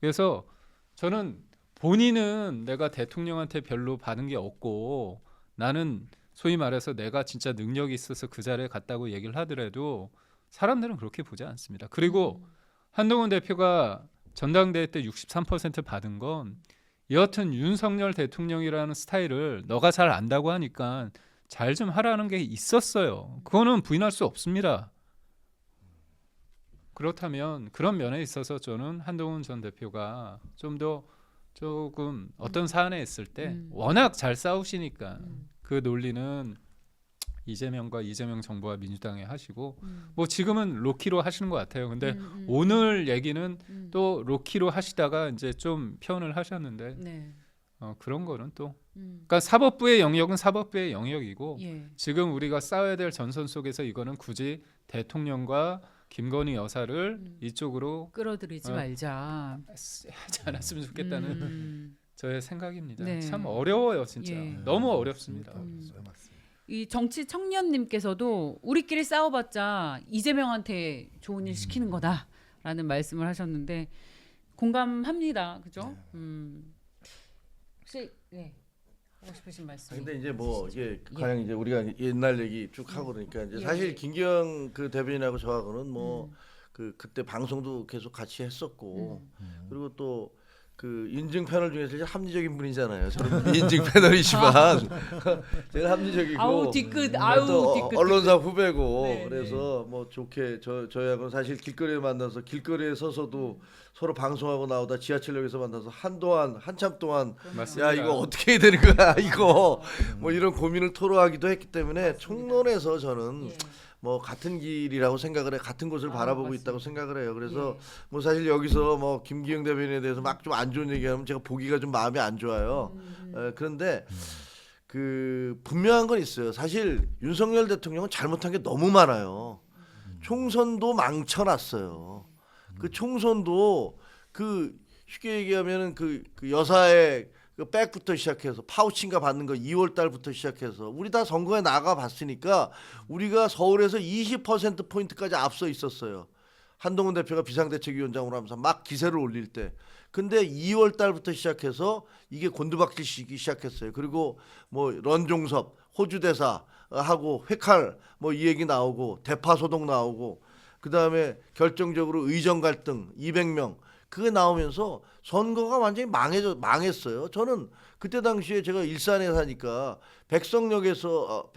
그래서 저는 본인은 내가 대통령한테 별로 받은 게 없고 나는 소위 말해서 내가 진짜 능력이 있어서 그 자리에 갔다고 얘기를 하더라도 사람들은 그렇게 보지 않습니다. 그리고 한동훈 대표가 전당대회 때 63% 받은 건 여하튼 윤석열 대통령이라는 스타일을 너가 잘 안다고 하니까 잘 좀 하라는 게 있었어요. 그거는 부인할 수 없습니다. 그렇다면 그런 면에 있어서 저는 한동훈 전 대표가 좀 더 조금 어떤 사안에 있을 때 워낙 잘 싸우시니까 그 논리는 이재명과 이재명 정부와 민주당에 하시고 뭐 지금은 로키로 하시는 것 같아요. 근데 오늘 얘기는 또 로키로 하시다가 이제 좀 표현을 하셨는데 그런 거는 또 그러니까 사법부의 영역은 사법부의 영역이고 지금 우리가 싸워야 될 전선 속에서 이거는 굳이 대통령과 김건희 여사를 이쪽으로 끌어들이지 말자. 하지 않았으면 좋겠다는 저의 생각입니다. 네. 참 어려워요, 진짜. 너무 어렵습니다. 맞습니다. 이 정치 청년님께서도 우리끼리 싸워봤자 이재명한테 좋은 일 시키는 거다라는 말씀을 하셨는데 공감합니다, 그죠? 혹시 하고 싶으신 말씀? 근데 이제 뭐 이게 가령 이제 우리가 옛날 얘기 쭉 하고 그러니까 이제 사실 김기영 그 대변인하고 저하고는 뭐 그때 방송도 계속 같이 했었고 그리고 또 그 인증 패널 중에서 제일 합리적인 분이잖아요. 저는 인증 패널이지만 제일 합리적이고 아우 뒤끝 또 뒤끝 언론사 후배고 네, 그래서 뭐 좋게 저희하고는 사실 길거리에 만나서 길거리에 서서도 서로 방송하고 나오다 지하철역에서 만나서 한참 동안 맞습니다. 야 이거 어떻게 해야 되는 거야 이거 뭐 이런 고민을 토로하기도 했기 때문에 총론에서 저는 뭐 같은 길이라고 생각을 해, 같은 곳을 바라보고 맞습니다. 있다고 생각을 해요. 그래서 뭐 사실 여기서 뭐 김기영 대변인에 대해서 막 좀 안 좋은 얘기하면 제가 보기가 좀 마음이 안 좋아요. 그런데 그 분명한 건 있어요. 사실 윤석열 대통령은 잘못한 게 너무 많아요. 총선도 망쳐놨어요. 그 총선도 그 쉽게 얘기하면은 그 여사의 그 백부터 시작해서 파우치인가 받는 거 2월 달부터 시작해서 우리 다 선거에 나가 봤으니까 우리가 서울에서 20% 포인트까지 앞서 있었어요. 한동훈 대표가 비상대책위원장으로 하면서 막 기세를 올릴 때. 근데 2월 달부터 시작해서 이게 곤두박질시기 시작했어요. 그리고 뭐 런종섭 호주 대사하고 회칼 뭐 이 얘기 나오고 대파 소동 나오고 그다음에 결정적으로 의정 갈등 200명 그게 나오면서 선거가 완전히 망했어요. 저는 그때 당시에 제가 일산에 사니까 백성역에서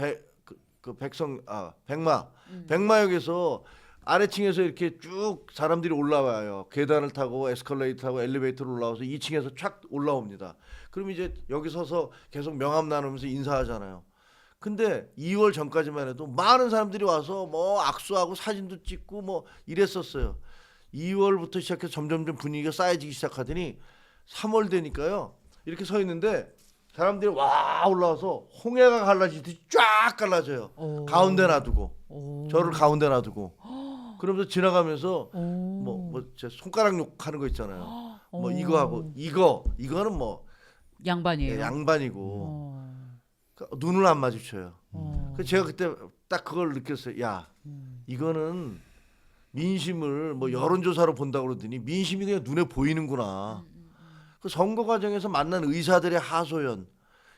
백마역에서 아래층에서 이렇게 쭉 사람들이 올라와요. 계단을 타고 에스컬레이터 타고 엘리베이터로 올라와서 2층에서 촥 올라옵니다. 그럼 이제 여기 서서 계속 명함 나누면서 인사하잖아요. 근데 2월 전까지만 해도 많은 사람들이 와서 뭐 악수하고 사진도 찍고 뭐 이랬었어요. 2월부터 시작해서 점점점 분위기가 쌓여지기 시작하더니 3월 되니까요. 이렇게 서 있는데 사람들이 와 올라와서 홍해가 갈라지듯이 쫙 갈라져요. 오. 가운데 놔두고 오. 저를 가운데 놔두고 그러면서 지나가면서 오. 뭐 제 손가락 욕하는 거 있잖아요. 뭐 오. 이거 하고 이거는 뭐 양반이에요. 양반이고 어. 그러니까 눈을 안 마주쳐요. 어. 그래서 제가 그때 딱 그걸 느꼈어요. 야 이거는 민심을 뭐 여론조사로 본다고 그러더니 민심이 그냥 눈에 보이는구나. 그 선거 과정에서 만난 의사들의 하소연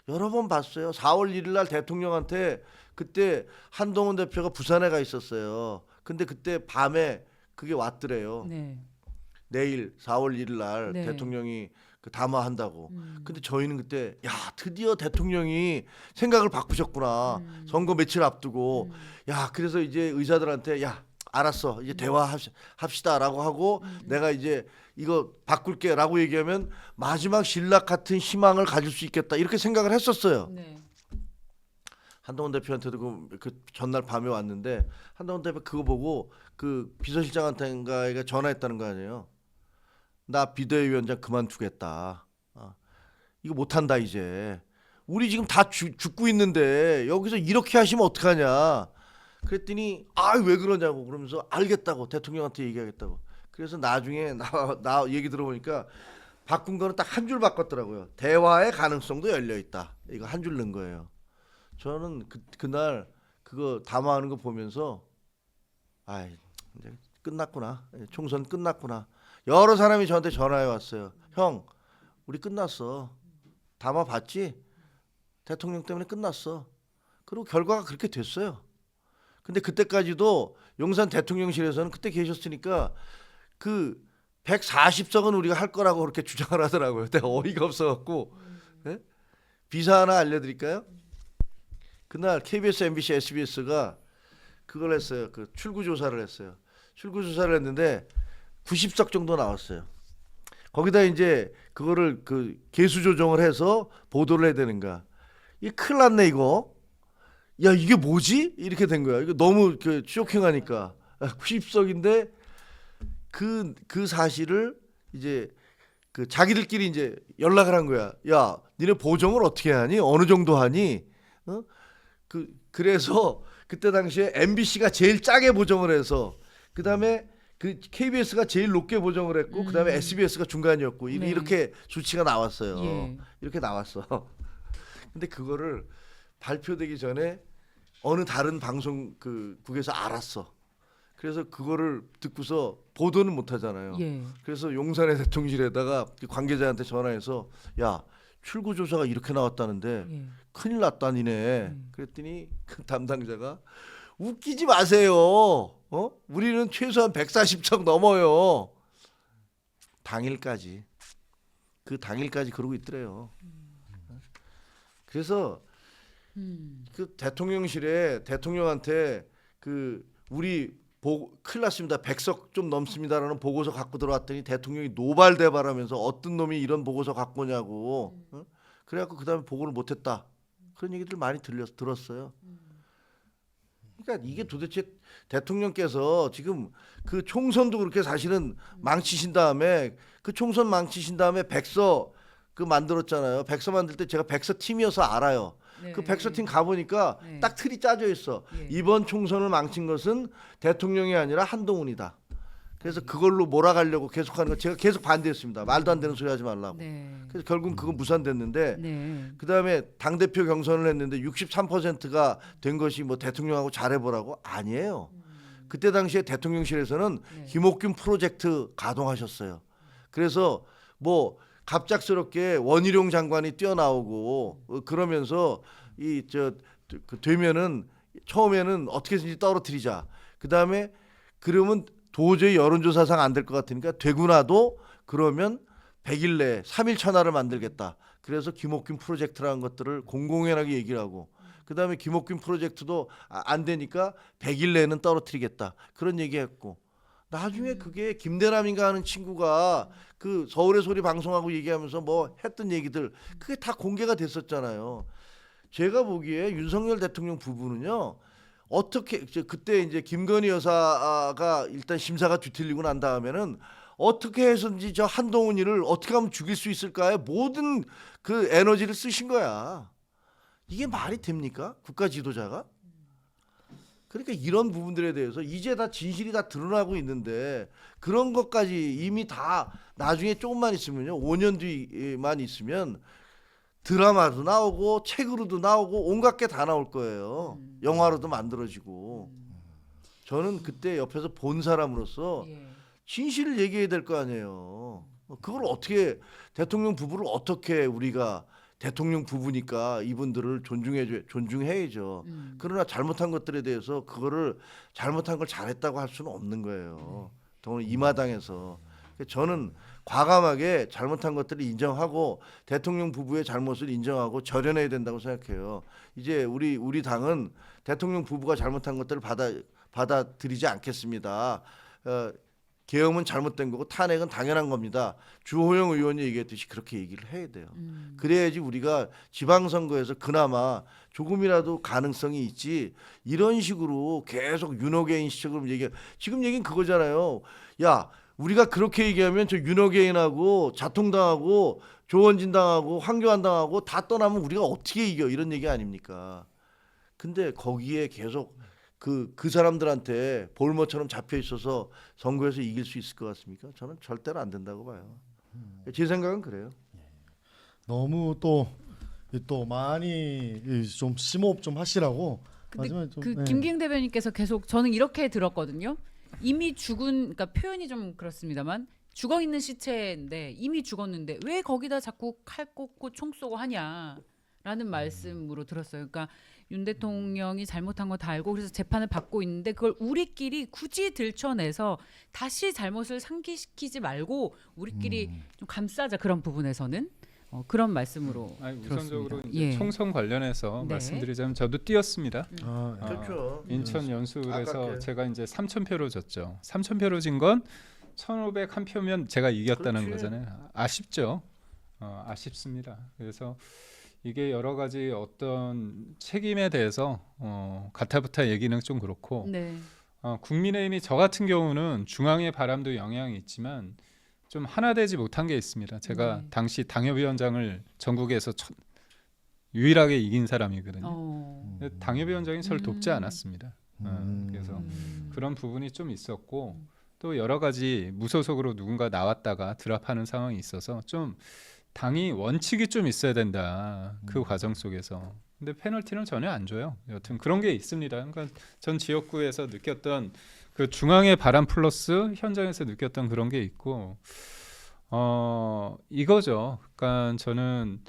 여러 번 봤어요. 4월 1일 날 대통령한테 그때 한동훈 대표가 부산에 가 있었어요. 근데 그때 밤에 그게 왔더래요. 네. 내일 4월 1일 날 네. 대통령이 그 담화한다고. 근데 저희는 그때 야 드디어 대통령이 생각을 바꾸셨구나. 선거 며칠 앞두고 야 그래서 이제 의사들한테 야 알았어 이제 대화합시다라고 하고 내가 이제 이거 바꿀게라고 얘기하면 마지막 신락 같은 희망을 가질 수 있겠다 이렇게 생각을 했었어요. 네. 한동훈 대표한테도 그 전날 밤에 왔는데 한동훈 대표 그거 보고 그 비서실장한테인가 전화했다는 거 아니에요. 나 비대위원장 그만두겠다. 이거 못한다 이제. 우리 지금 다 죽고 있는데 여기서 이렇게 하시면 어떡하냐. 그랬더니 왜 그러냐고 그러면서 알겠다고 대통령한테 얘기하겠다고. 그래서 나중에 나 얘기 들어보니까 바꾼 거는 딱 한 줄 바꿨더라고요. 대화의 가능성도 열려 있다. 이거 한 줄 넣은 거예요. 저는 그날 그거 담화하는 거 보면서 이제 끝났구나. 총선 끝났구나. 여러 사람이 저한테 전화해 왔어요. 형, 우리 끝났어. 담화 봤지? 대통령 때문에 끝났어. 그리고 결과가 그렇게 됐어요. 근데 그때까지도 용산 대통령실에서는 그때 계셨으니까 그 140석은 우리가 할 거라고 그렇게 주장을 하더라고요. 내가 어이가 없어갖고. 네? 비사 하나 알려드릴까요? 그날 KBS, MBC, SBS가 그걸 했어요. 그 출구 조사를 했어요. 출구 조사를 했는데 90석 정도 나왔어요. 거기다 이제 그거를 그 개수 조정을 해서 보도를 해야 되는가. 이 큰일 났네 이거. 야 이게 뭐지? 이렇게 된 거야. 이거 너무 그 쇼킹하니까 90석인데 그 사실을 이제 그 자기들끼리 이제 연락을 한 거야. 야 니네 보정을 어떻게 하니? 어느 정도 하니? 그래서 그때 당시에 MBC가 제일 짜게 보정을 해서 그 다음에 그 KBS가 제일 높게 보정을 했고 그 다음에 SBS가 중간이었고 네. 이렇게 수치가 나왔어요. 예. 이렇게 나왔어. 근데 그거를 발표되기 전에 어느 다른 방송 국에서 알았어. 그래서 그거를 듣고서 보도는 못 하잖아요. 예. 그래서 용산의 대통령실에다가 관계자한테 전화해서 야 출구 조사가 이렇게 나왔다는데 예. 큰일 났다 니네. 그랬더니 그 담당자가 웃기지 마세요. 우리는 최소한 140석 넘어요. 당일까지 그 당일까지 그러고 있더래요. 그래서 그 대통령실에 대통령한테 우리 큰일 났습니다. 100석 좀 넘습니다라는 보고서 갖고 들어왔더니 대통령이 노발대발하면서 어떤 놈이 이런 보고서 갖고 오냐고. 그래갖고 그다음에 보고를 못했다. 그런 얘기들 많이 들었어요. 그러니까 이게 도대체 대통령께서 지금 그 총선도 그렇게 사실은 망치신 다음에 그 총선 망치신 다음에 백서 만들었잖아요. 백서 만들 때 제가 백서 팀이어서 알아요. 네. 그 백서 팀 가보니까 네. 딱 틀이 짜져 있어. 예. 이번 총선을 망친 것은 대통령이 아니라 한동훈이다. 그래서 그걸로 몰아가려고 계속하는 거 제가 계속 반대했습니다. 말도 안 되는 소리 하지 말라고. 네. 그래서 결국은 그건 무산됐는데 네. 그다음에 당대표 경선을 했는데 63%가 된 것이 뭐 대통령하고 잘해보라고 아니에요. 그때 당시에 대통령실에서는 네. 김옥균 프로젝트 가동하셨어요. 그래서 뭐 갑작스럽게 원희룡 장관이 뛰어나오고 그러면서 되면은 처음에는 어떻게든지 떨어뜨리자. 그다음에 그러면 도저히 여론조사상 안 될 것 같으니까 되고 나도 그러면 100일 내에 3일 천하를 만들겠다. 그래서 김옥균 프로젝트라는 것들을 공공연하게 얘기를 하고 그다음에 김옥균 프로젝트도 안 되니까 100일 내는 떨어뜨리겠다. 그런 얘기했고 나중에 그게 김대남인가 하는 친구가 그 서울의 소리 방송하고 얘기하면서 뭐 했던 얘기들 그게 다 공개가 됐었잖아요. 제가 보기에 윤석열 대통령 부부는요. 어떻게 그때 이제 김건희 여사가 일단 심사가 뒤틀리고 난 다음에는 어떻게 해서든지 저 한동훈이를 어떻게 하면 죽일 수 있을까에 모든 그 에너지를 쓰신 거야. 이게 말이 됩니까? 국가 지도자가? 그러니까 이런 부분들에 대해서 이제 다 진실이 다 드러나고 있는데 그런 것까지 이미 다 나중에 조금만 있으면요. 5년 뒤만 있으면 드라마도 나오고 책으로도 나오고 온갖 게 다 나올 거예요. 영화로도 만들어지고. 저는 그때 옆에서 본 사람으로서 예. 진실을 얘기해야 될 거 아니에요. 그걸 어떻게 대통령 부부를 어떻게 우리가 대통령 부부니까 이분들을 존중해야죠. 그러나 잘못한 것들에 대해서 그거를 잘못한 걸 잘했다고 할 수는 없는 거예요. 더구나 이 마당에서. 저는 과감하게 잘못한 것들을 인정하고 대통령 부부의 잘못을 인정하고 절연해야 된다고 생각해요. 이제 우리 당은 대통령 부부가 잘못한 것들을 받아들이지 않겠습니다. 계엄은 잘못된 거고 탄핵은 당연한 겁니다. 주호영 의원이 얘기했듯이 그렇게 얘기를 해야 돼요. 그래야지 우리가 지방선거에서 그나마 조금이라도 가능성이 있지 이런 식으로 계속 윤호개인 시적으로 지금 얘기는 그거잖아요. 야 우리가 그렇게 얘기하면 저 윤호개인하고 자통당하고 조원진 당하고 황교안 당하고 다 떠나면 우리가 어떻게 이겨 이런 얘기 아닙니까? 근데 거기에 계속 그 사람들한테 볼모처럼 잡혀 있어서 선거에서 이길 수 있을 것 같습니까? 저는 절대로 안 된다고 봐요. 제 생각은 그래요. 너무 또 많이 좀 심호흡 좀 하시라고. 근데 마지막에 좀, 그 네. 김기행 대변인께서 계속 저는 이렇게 들었거든요. 이미 죽은 그러니까 표현이 좀 그렇습니다만 죽어 있는 시체인데 이미 죽었는데 왜 거기다 자꾸 칼 꽂고 총 쏘고 하냐라는 말씀으로 들었어요. 그러니까 윤 대통령이 잘못한 거 다 알고 그래서 재판을 받고 있는데 그걸 우리끼리 굳이 들춰내서 다시 잘못을 상기시키지 말고 우리끼리 좀 감싸자 그런 부분에서는 그런 말씀으로 우선적으로 들었습니다. 이제 예. 총선 관련해서 네. 말씀드리자면 저도 뛰었습니다. 그렇죠. 인천 연수에서 아깝게. 제가 이제 3,000표로 졌죠. 3,000표로 진 건 1,501표면 제가 이겼다는 그렇지. 거잖아요. 아쉽죠. 아쉽습니다. 그래서 이게 여러 가지 어떤 책임에 대해서 가타부타 얘기는 좀 그렇고 네. 국민의힘이 저 같은 경우는 중앙의 바람도 영향이 있지만 좀 하나 되지 못한 게 있습니다. 제가 네. 당시 당협위원장을 전국에서 유일하게 이긴 사람이거든요. 근데 당협위원장이 저를 돕지 않았습니다. 그래서 그런 부분이 좀 있었고 또 여러 가지 무소속으로 누군가 나왔다가 드랍하는 상황이 있어서 좀 당이 원칙이 좀 있어야 된다. 그 과정 속에서. 근데 페널티는 전혀 안 줘요. 여튼 그런 게 있습니다. 그러니까 전 지역구에서 느꼈던 그 중앙의 바람 플러스 현장에서 느꼈던 그런 게 있고 이거죠. 그러니까 저는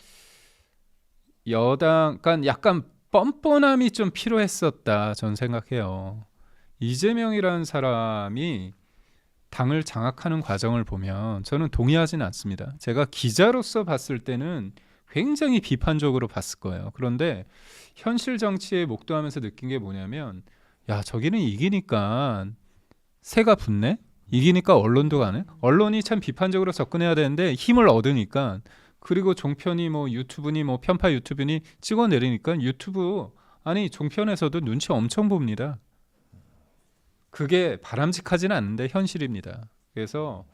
그러니까 약간 뻔뻔함이 좀 필요했었다. 전 생각해요. 이재명이라는 사람이 당을 장악하는 과정을 보면 저는 동의하지는 않습니다. 제가 기자로서 봤을 때는 굉장히 비판적으로 봤을 거예요. 그런데 현실 정치에 목도하면서 느낀 게 뭐냐면 야 저기는 이기니까 새가 붙네? 이기니까 언론도 가네? 언론이 참 비판적으로 접근해야 되는데 힘을 얻으니까 그리고 종편이 뭐 유튜브니 뭐 편파 유튜브니 찍어내리니까 유튜브 아니 종편에서도 눈치 엄청 봅니다. 그게 바람직하지는 않은데 현실입니다. 그래서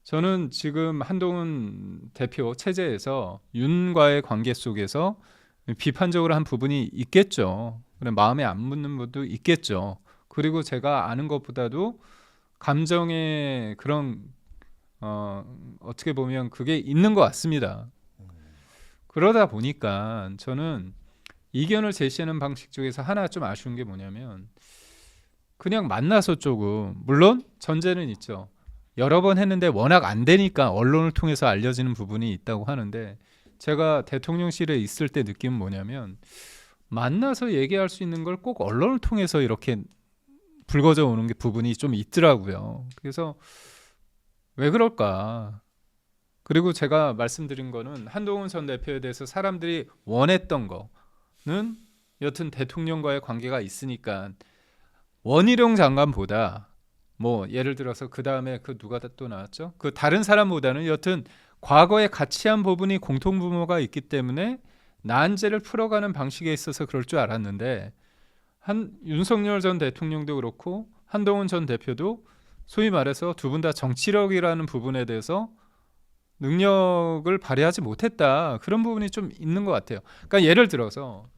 저는 지금 한동훈 대표 체제에서 윤과의 관계 속에서 비판적으로 한 부분이 있겠죠. 마음에 안 묻는 분도 있겠죠. 그리고 제가 아는 것보다도 감정의 그런 어떻게 보면 그게 있는 것 같습니다. 그러다 보니까 저는 이견을 제시하는 방식 중에서 하나 좀 아쉬운 게 뭐냐면 그냥 만나서 조금 물론 전제는 있죠. 여러 번 했는데 워낙 안 되니까 언론을 통해서 알려지는 부분이 있다고 하는데 제가 대통령실에 있을 때 느낌은 뭐냐면 만나서 얘기할 수 있는 걸 꼭 언론을 통해서 이렇게 불거져 오는 게 부분이 좀 있더라고요. 그래서 왜 그럴까? 그리고 제가 말씀드린 거는 한동훈 전 대표에 대해서 사람들이 원했던 거는 여튼 대통령과의 관계가 있으니까 원희룡 장관보다 뭐 예를 들어서 그 다음에 그 누가 또 나왔죠? 그 다른 사람보다는 여튼 과거에 같이 한 부분이 공통부모가 있기 때문에 난제를 풀어가는 방식에 있어서 그럴 줄 알았는데 한 윤석열 전 대통령도 그렇고 한동훈 전 대표도 소위 말해서 두 분 다 정치력이라는 부분에 대해서 능력을 발휘하지 못했다. 그런 부분이 좀 있는 것 같아요. 그러니까 예를 들어서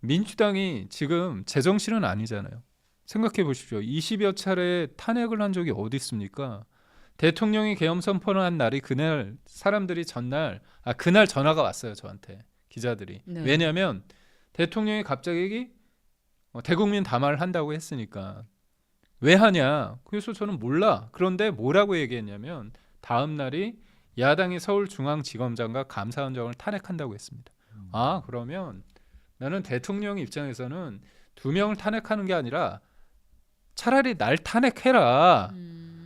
민주당이 지금 제정신은 아니잖아요. 생각해 보십시오. 20여 차례 탄핵을 한 적이 어디 있습니까? 대통령이 계엄 선포를 한 날이 그날 사람들이 그날 전화가 왔어요. 저한테 기자들이. 네. 왜냐하면 대통령이 갑자기 대국민 담화를 한다고 했으니까 왜 하냐? 그래서 저는 몰라. 그런데 뭐라고 얘기했냐면 다음 날이 야당이 서울중앙지검장과 감사원장을 탄핵한다고 했습니다. 아 그러면 나는 대통령 입장에서는 2명을 탄핵하는 게 아니라 차라리 날 탄핵해라.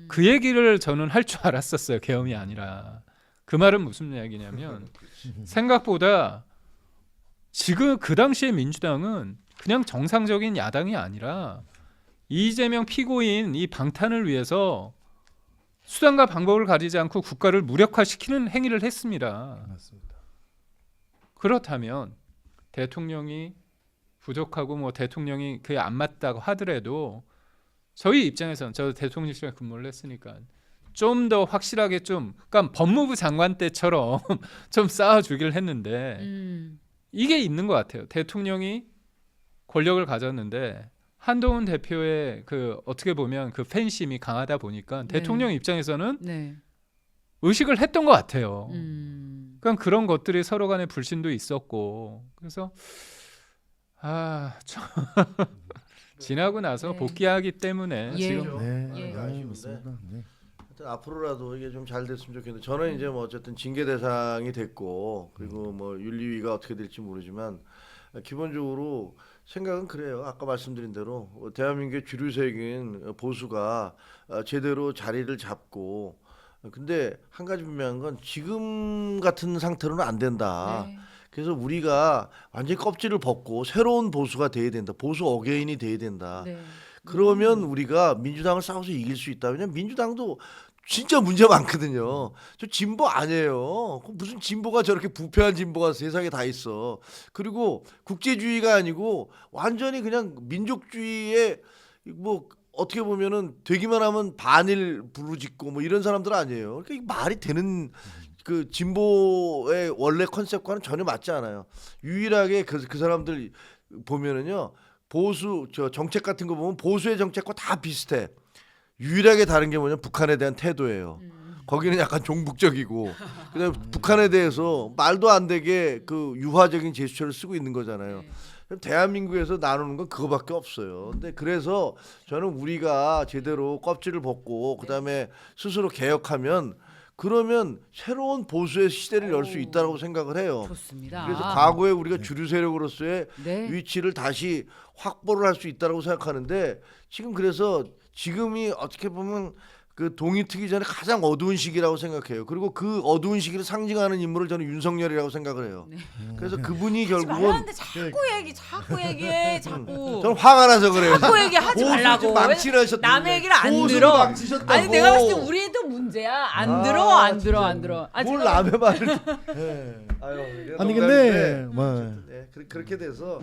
그 얘기를 저는 할 줄 알았었어요. 계엄이 아니라. 그 말은 무슨 이야기냐면 생각보다 지금 그 당시에 민주당은 그냥 정상적인 야당이 아니라 이재명 피고인 이 방탄을 위해서 수단과 방법을 가리지 않고 국가를 무력화시키는 행위를 했습니다. 맞습니다. 그렇다면 대통령이 부족하고 뭐 대통령이 그게 안 맞다고 하더라도 저희 입장에서는 저 대통령실에 근무를 했으니까 좀 더 확실하게 그러니까 법무부 장관 때처럼 좀 쌓아주기를 했는데 이게 있는 것 같아요. 대통령이 권력을 가졌는데 한동훈 대표의 그 어떻게 보면 그 팬심이 강하다 보니까 네. 대통령 입장에서는 네. 의식을 했던 것 같아요. 그러니까 그런 것들이 서로 간에 불신도 있었고 그래서 지나고 나서 네. 복귀하기 때문에 예. 지금 네, 예. 네, 맞습니다. 네. 하여튼 앞으로라도 이게 좀 잘 됐으면 좋겠는데 저는 이제 뭐 어쨌든 징계 대상이 됐고 그리고 뭐 윤리위가 어떻게 될지 모르지만 기본적으로 생각은 그래요. 아까 말씀드린 대로 대한민국의 주류 세계인 보수가 제대로 자리를 잡고 근데 한 가지 분명한 건 지금 같은 상태로는 안 된다. 네. 그래서 우리가 완전히 껍질을 벗고 새로운 보수가 돼야 된다. 보수 어게인이 돼야 된다. 네. 그러면 우리가 민주당을 싸워서 이길 수 있다. 왜냐면 민주당도 진짜 문제 많거든요. 저 진보 아니에요. 무슨 진보가 저렇게 부패한 진보가 세상에 다 있어. 그리고 국제주의가 아니고 완전히 그냥 민족주의에 뭐 어떻게 보면은 되기만 하면 반일 부르짖고 뭐 이런 사람들 아니에요. 그러니까 이게 말이 되는 그 진보의 원래 컨셉과는 전혀 맞지 않아요. 유일하게 그 사람들 보면은요. 보수 저 정책 같은 거 보면 보수의 정책과 다 비슷해. 유일하게 다른 게 뭐냐면 북한에 대한 태도예요. 거기는 약간 종북적이고 그다음에 북한에 대해서 말도 안 되게 그 유화적인 제스처를 쓰고 있는 거잖아요. 대한민국에서 나누는 건 그거밖에 없어요. 근데 그래서 저는 우리가 제대로 껍질을 벗고 그다음에 스스로 개혁하면 그러면 새로운 보수의 시대를 열 수 있다고 생각을 해요. 좋습니다. 그래서 과거에 우리가 주류 세력으로서의 네. 위치를 다시 확보를 할 수 있다고 생각하는데 지금 그래서 지금이 어떻게 보면 그 동이 트기 전에 가장 어두운 시기라고 생각해요. 그리고 그 어두운 시기를 상징하는 인물을 저는 윤석열이라고 생각을 해요. 네. 그래서 그분이 하지 결국은 말라는데 자꾸 얘기해. 자꾸. 저는 화가 나서 그래요. 자꾸 얘기하지 말라고. 망치하셨는데 남의 얘기를 안 보수도 들어. 망치셨다고. 아니 내가 봤을 때 우리도 문제야. 안 들어. 안 들어. 아, 뭘 제가- 남의 말을 네. 아유, 아니 농담인데 근데 뭐 네, 그렇게 돼서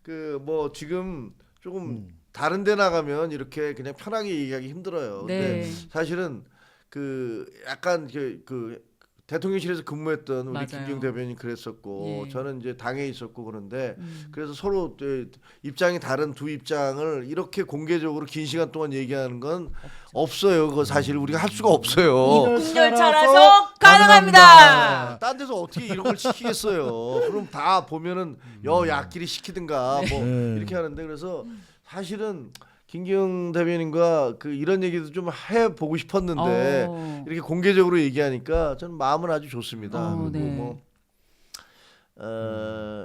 그 뭐 지금 조금 다른 데 나가면 이렇게 그냥 편하게 얘기하기 힘들어요. 근데 네. 사실은 그 약간 그 대통령실에서 근무했던 우리 맞아요. 김기영 대변인 그랬었고 예. 저는 이제 당에 있었고 그런데 그래서 서로 입장이 다른 두 입장을 이렇게 공개적으로 긴 시간 동안 얘기하는 건 없어요. 그거 사실 우리가 할 수가 없어요. 열차라서 가능합니다. 딴 데서 어떻게 이런 걸 시키겠어요. 그럼 다 보면은 야끼리 시키든가 뭐 네. 이렇게 하는데 그래서 사실은 김기영 대변인과 그 이런 얘기도 좀 해보고 싶었는데 이렇게 공개적으로 얘기하니까 저는 마음은 아주 좋습니다. 그리고 네. 뭐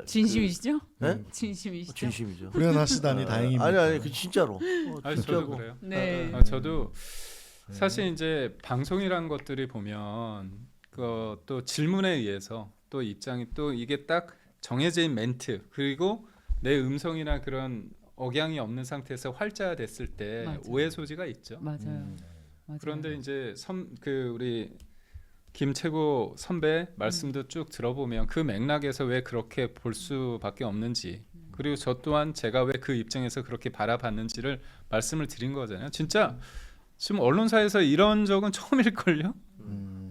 진심이시죠? 네? 진심이시죠? 진심이죠. 불안하시다니 다행입니다. 아니 그 진짜로. 아니 진짜로. 저도 그래요. 네. 저도 사실 이제 방송이란 것들이 보면 그 또 질문에 의해서 또 입장이 또 이게 딱 정해진 멘트 그리고 내 음성이나 그런 억양이 없는 상태에서 활자됐을 때 맞아요. 오해 소지가 있죠. 맞아요. 맞아요. 그런데 이제 우리 김채고 선배 말씀도 쭉 들어보면 그 맥락에서 왜 그렇게 볼 수밖에 없는지, 그리고 저 또한 제가 왜 그 입장에서 그렇게 바라봤는지를 말씀을 드린 거잖아요. 진짜 지금 언론사에서 이런 적은 처음일걸요.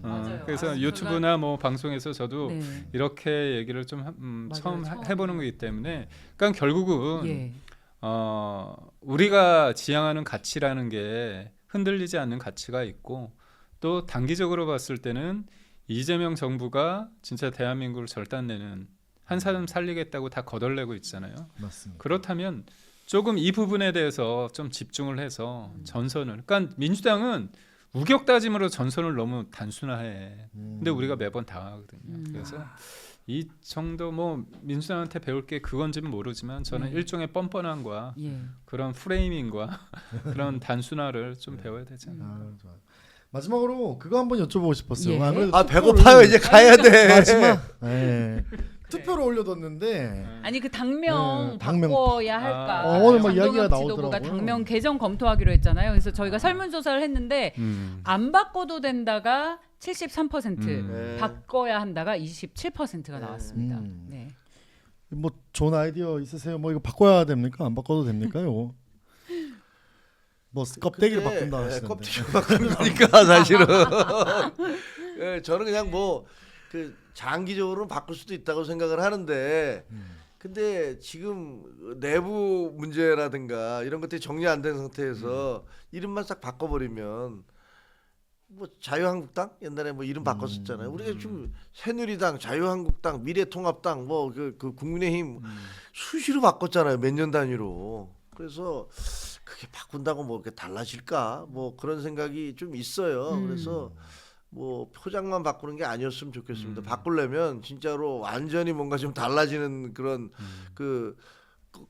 맞아요. 그래서 유튜브나 뭐 방송에서 저도 네. 이렇게 얘기를 좀 처음 처음. 해보는 거기 때문에, 그러니까 결국은 예. 우리가 지향하는 가치라는 게 흔들리지 않는 가치가 있고, 또 단기적으로 봤을 때는 이재명 정부가 진짜 대한민국을 절단내는, 한 사람 살리겠다고 다 거덜내고 있잖아요. 맞습니다. 그렇다면 조금 이 부분에 대해서 좀 집중을 해서 전선을, 그러니까 민주당은 우격 다짐으로 전선을 너무 단순화해. 근데 우리가 매번 당하거든요. 그래서 이 정도 뭐 민주당한테 배울 게 그건지는 모르지만 저는 네. 일종의 뻔뻔함과 예. 그런 프레이밍과 그런 단순화를 좀 배워야 되잖아요. 좋아요. 마지막으로 그거 한번 여쭤보고 싶었어요. 예. 아무래도 아 투표를- 배고파요. 이제 가야 돼. 마지막 투표를 올려뒀는데 아니 그 당명 네, 당명. 바꿔야 할까? 오늘 막 장동혁 이야기가 지도부가 나오더라고요. 당명 개정 검토하기로 했잖아요. 그래서 저희가 설문조사를 했는데 안 바꿔도 된다가 73%, 네. 바꿔야 한다가 27%가 나왔습니다. 네. 뭐 좋은 아이디어 있으세요? 뭐 이거 바꿔야 됩니까? 안 바꿔도 됩니까? 이거 뭐 껍데기를 근데, 바꾼다 예, 하시는데. 껍데기를 바꾸는 거니까 사실은. 예, 저는 그냥 뭐 그 장기적으로는 바꿀 수도 있다고 생각을 하는데, 근데 지금 내부 문제라든가 이런 것들이 정리 안 된 상태에서 이름만 싹 바꿔버리면, 뭐 자유한국당 옛날에 뭐 이름 바꿨었잖아요. 우리가 지금 새누리당, 자유한국당, 미래통합당, 뭐 그 국민의힘 수시로 바꿨잖아요. 몇 년 단위로. 그래서 그게 바꾼다고 뭐 이렇게 달라질까? 뭐 그런 생각이 좀 있어요. 그래서 뭐 포장만 바꾸는 게 아니었으면 좋겠습니다. 바꾸려면 진짜로 완전히 뭔가 좀 달라지는 그런 그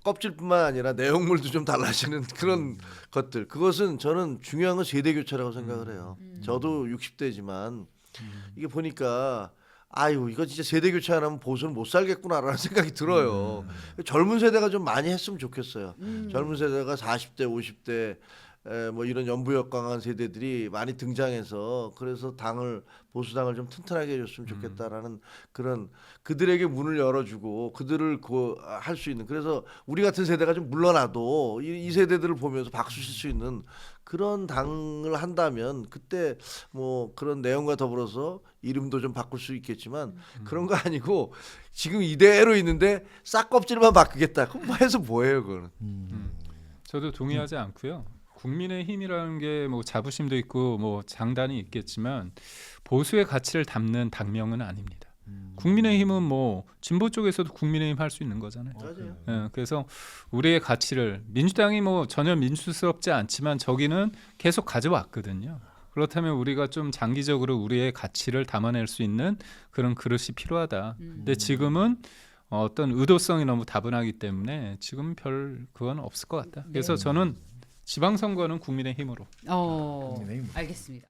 껍질뿐만 아니라 내용물도 좀 달라지는 그런 것들. 그것은 저는 중요한 건 세대 교체라고 생각을 해요. 저도 60대지만 이게 보니까 아유 이거 진짜 세대 교체 안 하면 보수는 못 살겠구나라는 생각이 들어요. 젊은 세대가 좀 많이 했으면 좋겠어요. 젊은 세대가 40대, 50대 뭐 이런 연부역 강한 세대들이 많이 등장해서, 그래서 보수당을 좀 튼튼하게 해줬으면 좋겠다라는 그런, 그들에게 문을 열어주고 그들을 할 수 있는, 그래서 우리 같은 세대가 좀 물러나도 이 세대들을 보면서 박수 칠 수 있는 그런 당을 한다면, 그때 뭐 그런 내용과 더불어서 이름도 좀 바꿀 수 있겠지만 그런 거 아니고 지금 이대로 있는데 싹 껍질만 바꾸겠다. 그럼 뭐 해서 뭐예요 그거는. 저도 동의하지 않고요. 국민의힘이라는 게 뭐 자부심도 있고 뭐 장단이 있겠지만 보수의 가치를 담는 당명은 아닙니다. 국민의힘은 뭐 진보 쪽에서도 국민의힘 할 수 있는 거잖아요. 맞아요. 예, 그래서 우리의 가치를, 민주당이 뭐 전혀 민주스럽지 않지만 저기는 계속 가져왔거든요. 그렇다면 우리가 좀 장기적으로 우리의 가치를 담아낼 수 있는 그런 그릇이 필요하다. 근데 지금은 어떤 의도성이 너무 다분하기 때문에 지금 별 그건 없을 것 같다. 그래서 저는 지방선거는 국민의힘으로. 국민의힘. 알겠습니다.